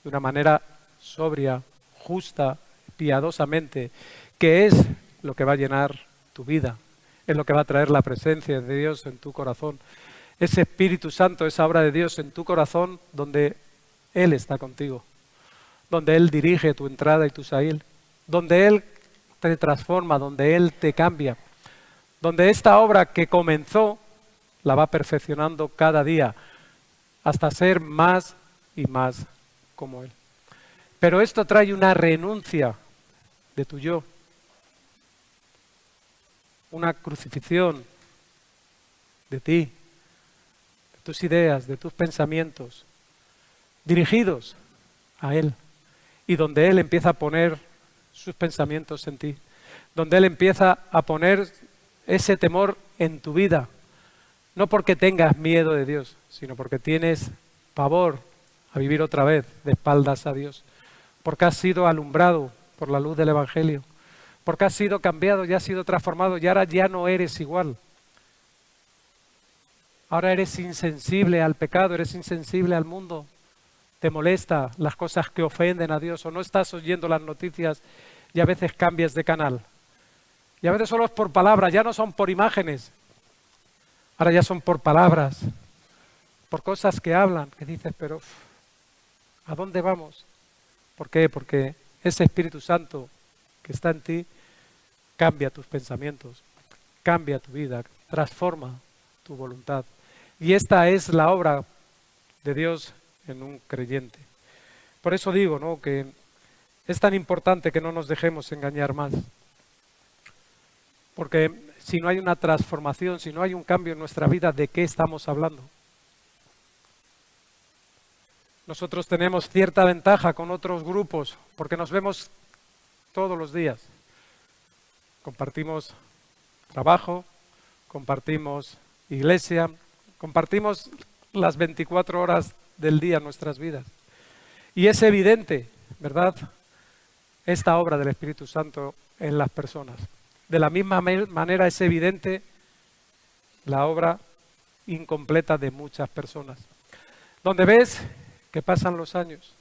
Speaker 3: de una manera sobria, justa, piadosamente, que es lo que va a llenar tu vida, es lo que va a traer la presencia de Dios en tu corazón. Ese Espíritu Santo, esa obra de Dios en tu corazón, donde Él está contigo, donde Él dirige tu entrada y tu salida, donde Él te transforma, donde Él te cambia, donde esta obra que comenzó la va perfeccionando cada día hasta ser más y más como Él. Pero esto trae una renuncia de tu yo, una crucifixión de ti, de tus ideas, de tus pensamientos, dirigidos a Él, y donde Él empieza a poner sus pensamientos en ti, donde Él empieza a poner ese temor en tu vida, no porque tengas miedo de Dios, sino porque tienes pavor a vivir otra vez de espaldas a Dios, porque has sido alumbrado por la luz del Evangelio, porque has sido cambiado y has sido transformado y ahora ya no eres igual. Ahora eres insensible al pecado, eres insensible al mundo. Te molesta las cosas que ofenden a Dios, o no estás oyendo las noticias y a veces cambias de canal. Y a veces solo es por palabras, ya no son por imágenes. Ahora ya son por palabras, por cosas que hablan, que dices, pero ¿a dónde vamos? ¿Por qué? Porque ese Espíritu Santo que está en ti cambia tus pensamientos, cambia tu vida, transforma tu voluntad. Y esta es la obra de Dios en un creyente. Por eso digo, ¿no?, que es tan importante que no nos dejemos engañar más. Porque si no hay una transformación, si no hay un cambio en nuestra vida, ¿de qué estamos hablando? Nosotros tenemos cierta ventaja con otros grupos porque nos vemos todos los días. Compartimos trabajo, compartimos iglesia, compartimos las 24 horas del día en nuestras vidas. Y es evidente, ¿verdad?, esta obra del Espíritu Santo en las personas. De la misma manera es evidente la obra incompleta de muchas personas. Donde ves que pasan los años,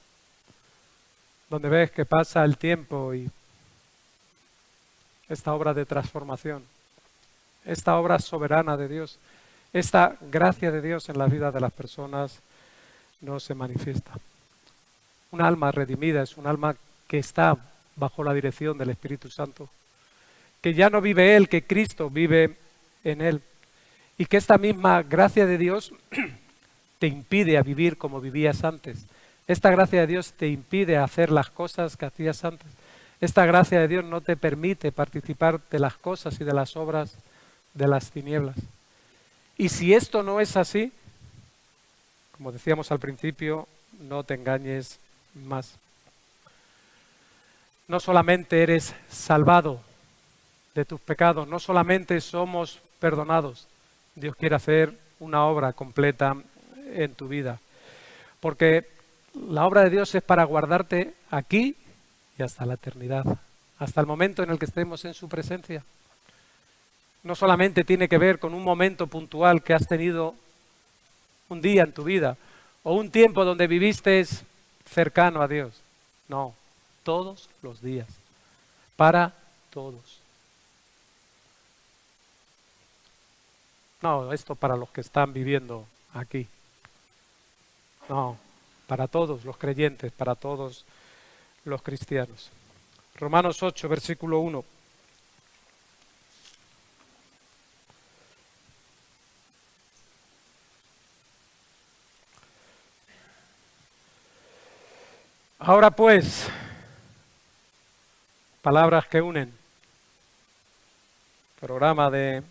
Speaker 3: donde ves que pasa el tiempo y esta obra de transformación, esta obra soberana de Dios, esta gracia de Dios en la vida de las personas no se manifiesta. Un alma redimida es un alma que está bajo la dirección del Espíritu Santo, que ya no vive él, que Cristo vive en él, y que esta misma gracia de Dios te impide a vivir como vivías antes. Esta gracia de Dios te impide hacer las cosas que hacías antes. Esta gracia de Dios no te permite participar de las cosas y de las obras de las tinieblas. Y si esto no es así, como decíamos al principio, no te engañes más. No solamente eres salvado de tus pecados, no solamente somos perdonados. Dios quiere hacer una obra completa en tu vida. Porque la obra de Dios es para guardarte aquí y hasta la eternidad, hasta el momento en el que estemos en su presencia. No solamente tiene que ver con un momento puntual que has tenido un día en tu vida, o un tiempo donde viviste cercano a Dios. No, todos los días, para todos. No, esto para los que están viviendo aquí. No, para todos los creyentes, para todos los cristianos. Romanos 8, versículo 1. Ahora pues, palabras que unen. Programa de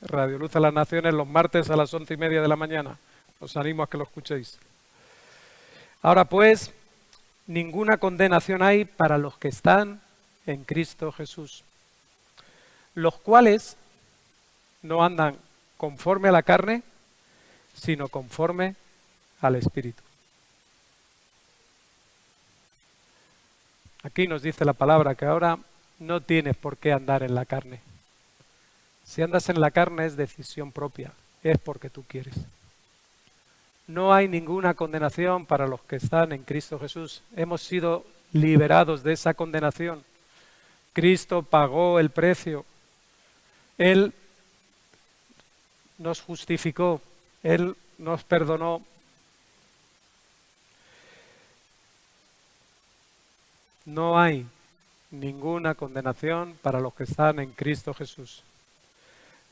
Speaker 3: Radio Luz a las Naciones los martes a las 11:30 de la mañana. Os animo a que lo escuchéis. Ahora pues, ninguna condenación hay para los que están en Cristo Jesús, los cuales no andan conforme a la carne, sino conforme al Espíritu. Aquí nos dice la palabra que ahora no tienes por qué andar en la carne. Si andas en la carne es decisión propia, es porque tú quieres. No hay ninguna condenación para los que están en Cristo Jesús. Hemos sido liberados de esa condenación. Cristo pagó el precio. Él nos justificó. Él nos perdonó. No hay ninguna condenación para los que están en Cristo Jesús.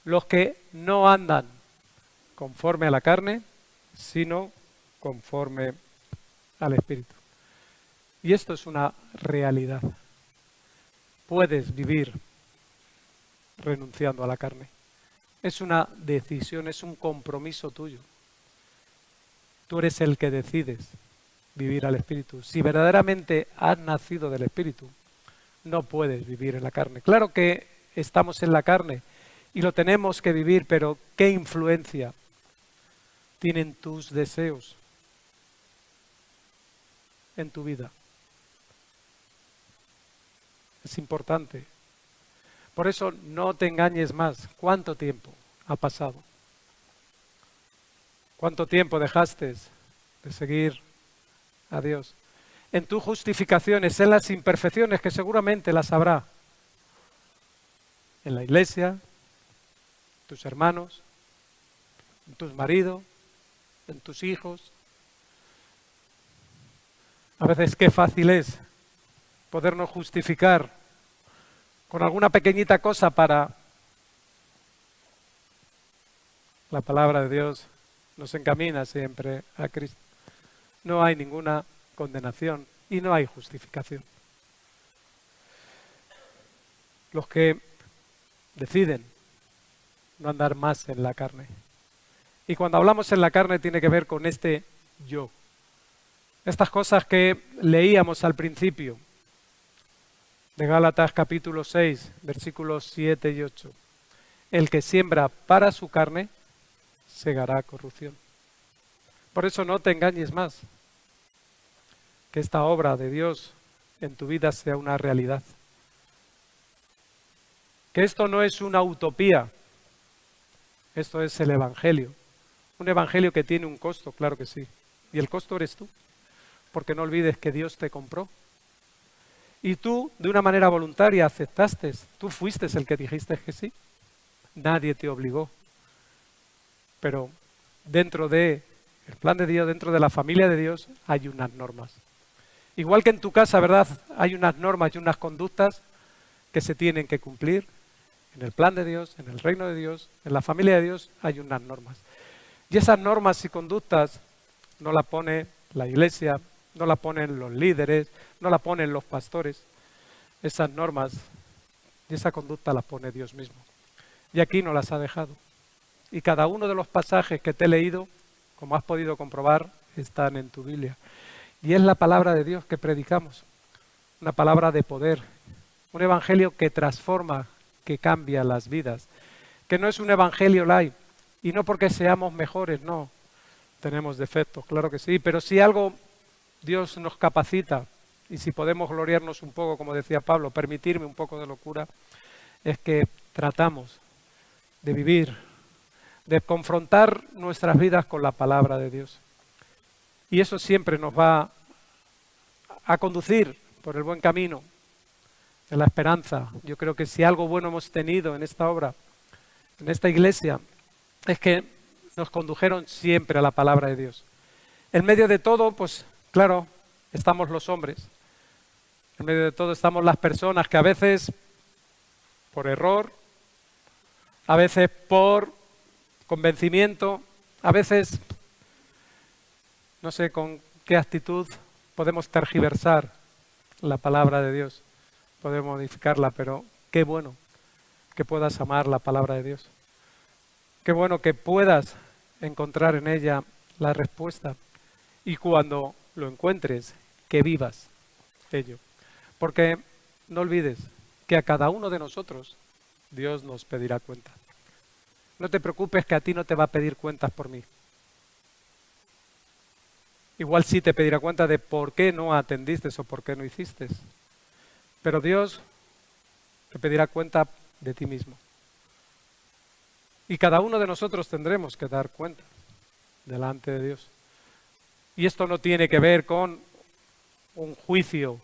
Speaker 3: Los que no andan conforme a la carne, sino conforme al Espíritu. Y esto es una realidad. Puedes vivir renunciando a la carne. Es una decisión, es un compromiso tuyo. Tú eres el que decides vivir al Espíritu. Si verdaderamente has nacido del Espíritu, no puedes vivir en la carne. Claro que estamos en la carne y lo tenemos que vivir, pero ¿qué influencia tienen tus deseos en tu vida? Es importante. Por eso no te engañes más. ¿Cuánto tiempo ha pasado? ¿Cuánto tiempo dejaste de seguir a Dios? En tus justificaciones, en las imperfecciones, que seguramente las habrá. En la iglesia, tus hermanos, en tus maridos, en tus hijos. A veces qué fácil es podernos justificar con alguna pequeñita cosa para... La palabra de Dios nos encamina siempre a Cristo. No hay ninguna condenación y no hay justificación. Los que deciden no andar más en la carne. Y cuando hablamos en la carne tiene que ver con este yo. Estas cosas que leíamos al principio de Gálatas capítulo 6, versículos 7 y 8. El que siembra para su carne, segará corrupción. Por eso no te engañes más. Que esta obra de Dios en tu vida sea una realidad. Que esto no es una utopía. Esto es el Evangelio. Un Evangelio que tiene un costo, claro que sí. Y el costo eres tú. Porque no olvides que Dios te compró. Y tú, de una manera voluntaria, aceptaste. Tú fuiste el que dijiste que sí. Nadie te obligó. Pero dentro del plan de Dios, dentro de la familia de Dios, hay unas normas. Igual que en tu casa, ¿verdad? Hay unas normas y unas conductas que se tienen que cumplir. En el plan de Dios, en el reino de Dios, en la familia de Dios, hay unas normas. Y esas normas y conductas no las pone la iglesia, no las ponen los líderes, no las ponen los pastores. Esas normas y esa conducta las pone Dios mismo. Y aquí nos las ha dejado. Y cada uno de los pasajes que te he leído, como has podido comprobar, están en tu Biblia. Y es la palabra de Dios que predicamos. Una palabra de poder. Un evangelio que transforma, que cambia las vidas. Que no es un evangelio light. Y no porque seamos mejores, no. Tenemos defectos, claro que sí. Pero si algo Dios nos capacita, y si podemos gloriarnos un poco, como decía Pablo, permitirme un poco de locura, es que tratamos de vivir, de confrontar nuestras vidas con la palabra de Dios. Y eso siempre nos va a conducir por el buen camino de la esperanza. Yo creo que si algo bueno hemos tenido en esta obra, en esta iglesia, es que nos condujeron siempre a la palabra de Dios. En medio de todo, pues claro, estamos los hombres. En medio de todo estamos las personas que a veces, por error, a veces por convencimiento, a veces, no sé con qué actitud podemos tergiversar la palabra de Dios, podemos modificarla, pero qué bueno que puedas amar la palabra de Dios. Qué bueno que puedas encontrar en ella la respuesta y cuando lo encuentres, que vivas ello. Porque no olvides que a cada uno de nosotros Dios nos pedirá cuenta. No te preocupes que a ti no te va a pedir cuentas por mí. Igual sí te pedirá cuenta de por qué no atendiste o por qué no hiciste. Pero Dios te pedirá cuenta de ti mismo. Y cada uno de nosotros tendremos que dar cuenta delante de Dios. Y esto no tiene que ver con un juicio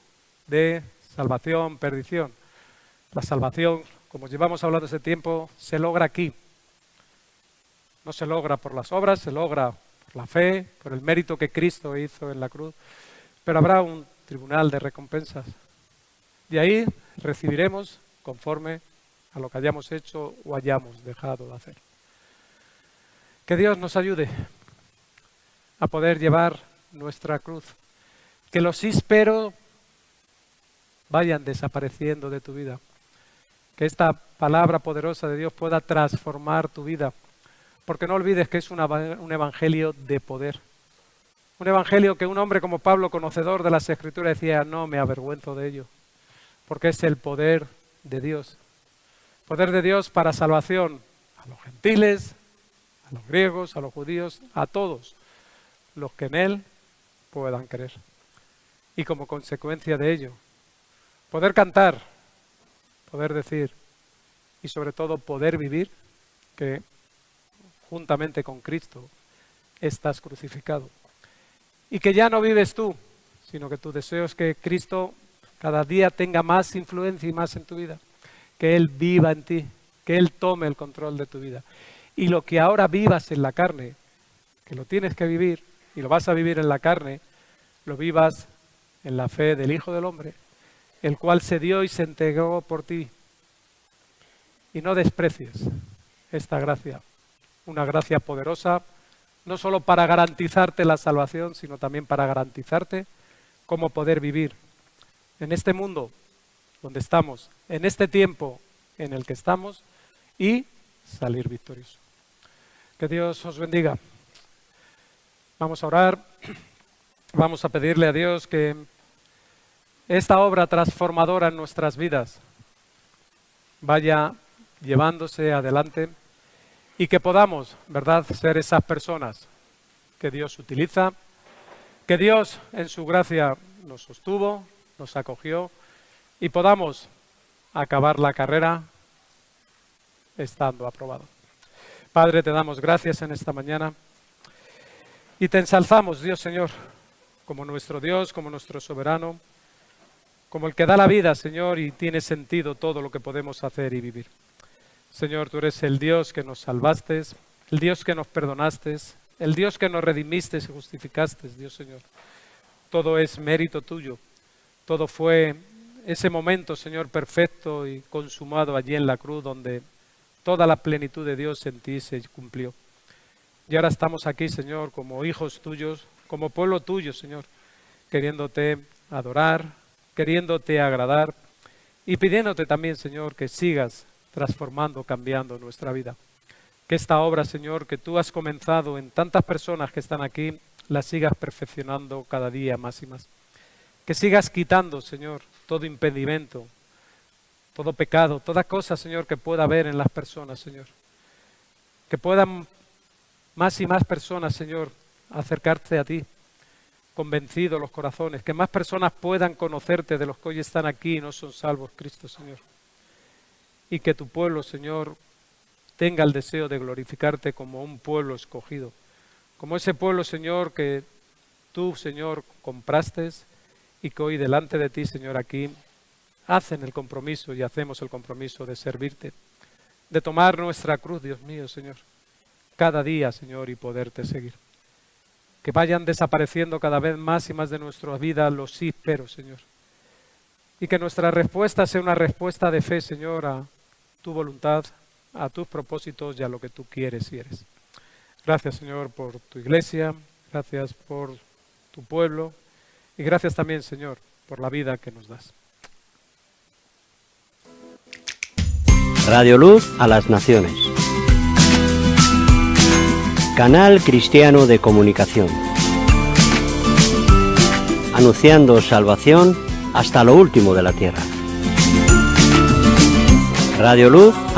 Speaker 3: de salvación, perdición. La salvación, como llevamos hablando ese tiempo, se logra aquí. No se logra por las obras, se logra por la fe, por el mérito que Cristo hizo en la cruz. Pero habrá un tribunal de recompensas. Y ahí recibiremos conforme a lo que hayamos hecho o hayamos dejado de hacer. Que Dios nos ayude a poder llevar nuestra cruz. Que los sí pero vayan desapareciendo de tu vida. Que esta palabra poderosa de Dios pueda transformar tu vida. Porque no olvides que es un evangelio de poder. Un evangelio que un hombre como Pablo, conocedor de las Escrituras, decía, no me avergüenzo de ello. Porque es el poder de Dios. Poder de Dios para salvación a los gentiles, a los griegos, a los judíos, a todos los que en Él puedan creer. Y como consecuencia de ello, poder cantar, poder decir y sobre todo poder vivir que juntamente con Cristo estás crucificado. Y que ya no vives tú, sino que tu deseo es que Cristo cada día tenga más influencia y más en tu vida. Que Él viva en ti, que Él tome el control de tu vida. Y lo que ahora vivas en la carne, que lo tienes que vivir y lo vas a vivir en la carne, lo vivas en la fe del Hijo del Hombre, el cual se dio y se entregó por ti. Y no desprecies esta gracia, una gracia poderosa, no solo para garantizarte la salvación, sino también para garantizarte cómo poder vivir en este mundo donde estamos, en este tiempo en el que estamos y salir victorioso. Que Dios os bendiga. Vamos a orar, vamos a pedirle a Dios que esta obra transformadora en nuestras vidas vaya llevándose adelante y que podamos, ¿verdad?, ser esas personas que Dios utiliza, que Dios en su gracia nos sostuvo, nos acogió y podamos acabar la carrera estando aprobado. Padre, te damos gracias en esta mañana y te ensalzamos, Dios Señor, como nuestro Dios, como nuestro soberano, como el que da la vida, Señor, y tiene sentido todo lo que podemos hacer y vivir. Señor, tú eres el Dios que nos salvaste, el Dios que nos perdonaste, el Dios que nos redimiste y justificaste, Dios Señor. Todo es mérito tuyo. Todo fue ese momento, Señor, perfecto y consumado allí en la cruz, donde toda la plenitud de Dios en ti se cumplió. Y ahora estamos aquí, Señor, como hijos tuyos, como pueblo tuyo, Señor, queriéndote adorar, queriéndote agradar y pidiéndote también, Señor, que sigas transformando, cambiando nuestra vida. Que esta obra, Señor, que tú has comenzado en tantas personas que están aquí, la sigas perfeccionando cada día más y más. Que sigas quitando, Señor, todo impedimento, todo pecado, toda cosa, Señor, que pueda haber en las personas, Señor. Que puedan más y más personas, Señor, acercarse a ti, convencidos los corazones. Que más personas puedan conocerte de los que hoy están aquí y no son salvos, Cristo, Señor. Y que tu pueblo, Señor, tenga el deseo de glorificarte como un pueblo escogido. Como ese pueblo, Señor, que tú, Señor, compraste y que hoy delante de ti, Señor, aquí hacen el compromiso y hacemos el compromiso de servirte, de tomar nuestra cruz, Dios mío, Señor, cada día, Señor, y poderte seguir. Que vayan desapareciendo cada vez más y más de nuestra vida los sí, pero, Señor. Y que nuestra respuesta sea una respuesta de fe, Señor, a tu voluntad, a tus propósitos y a lo que tú quieres y eres. Gracias, Señor, por tu iglesia, gracias por tu pueblo y gracias también, Señor, por la vida que nos das.
Speaker 4: Radio Luz a las Naciones. Canal cristiano de comunicación. Anunciando salvación hasta lo último de la tierra. Radio Luz a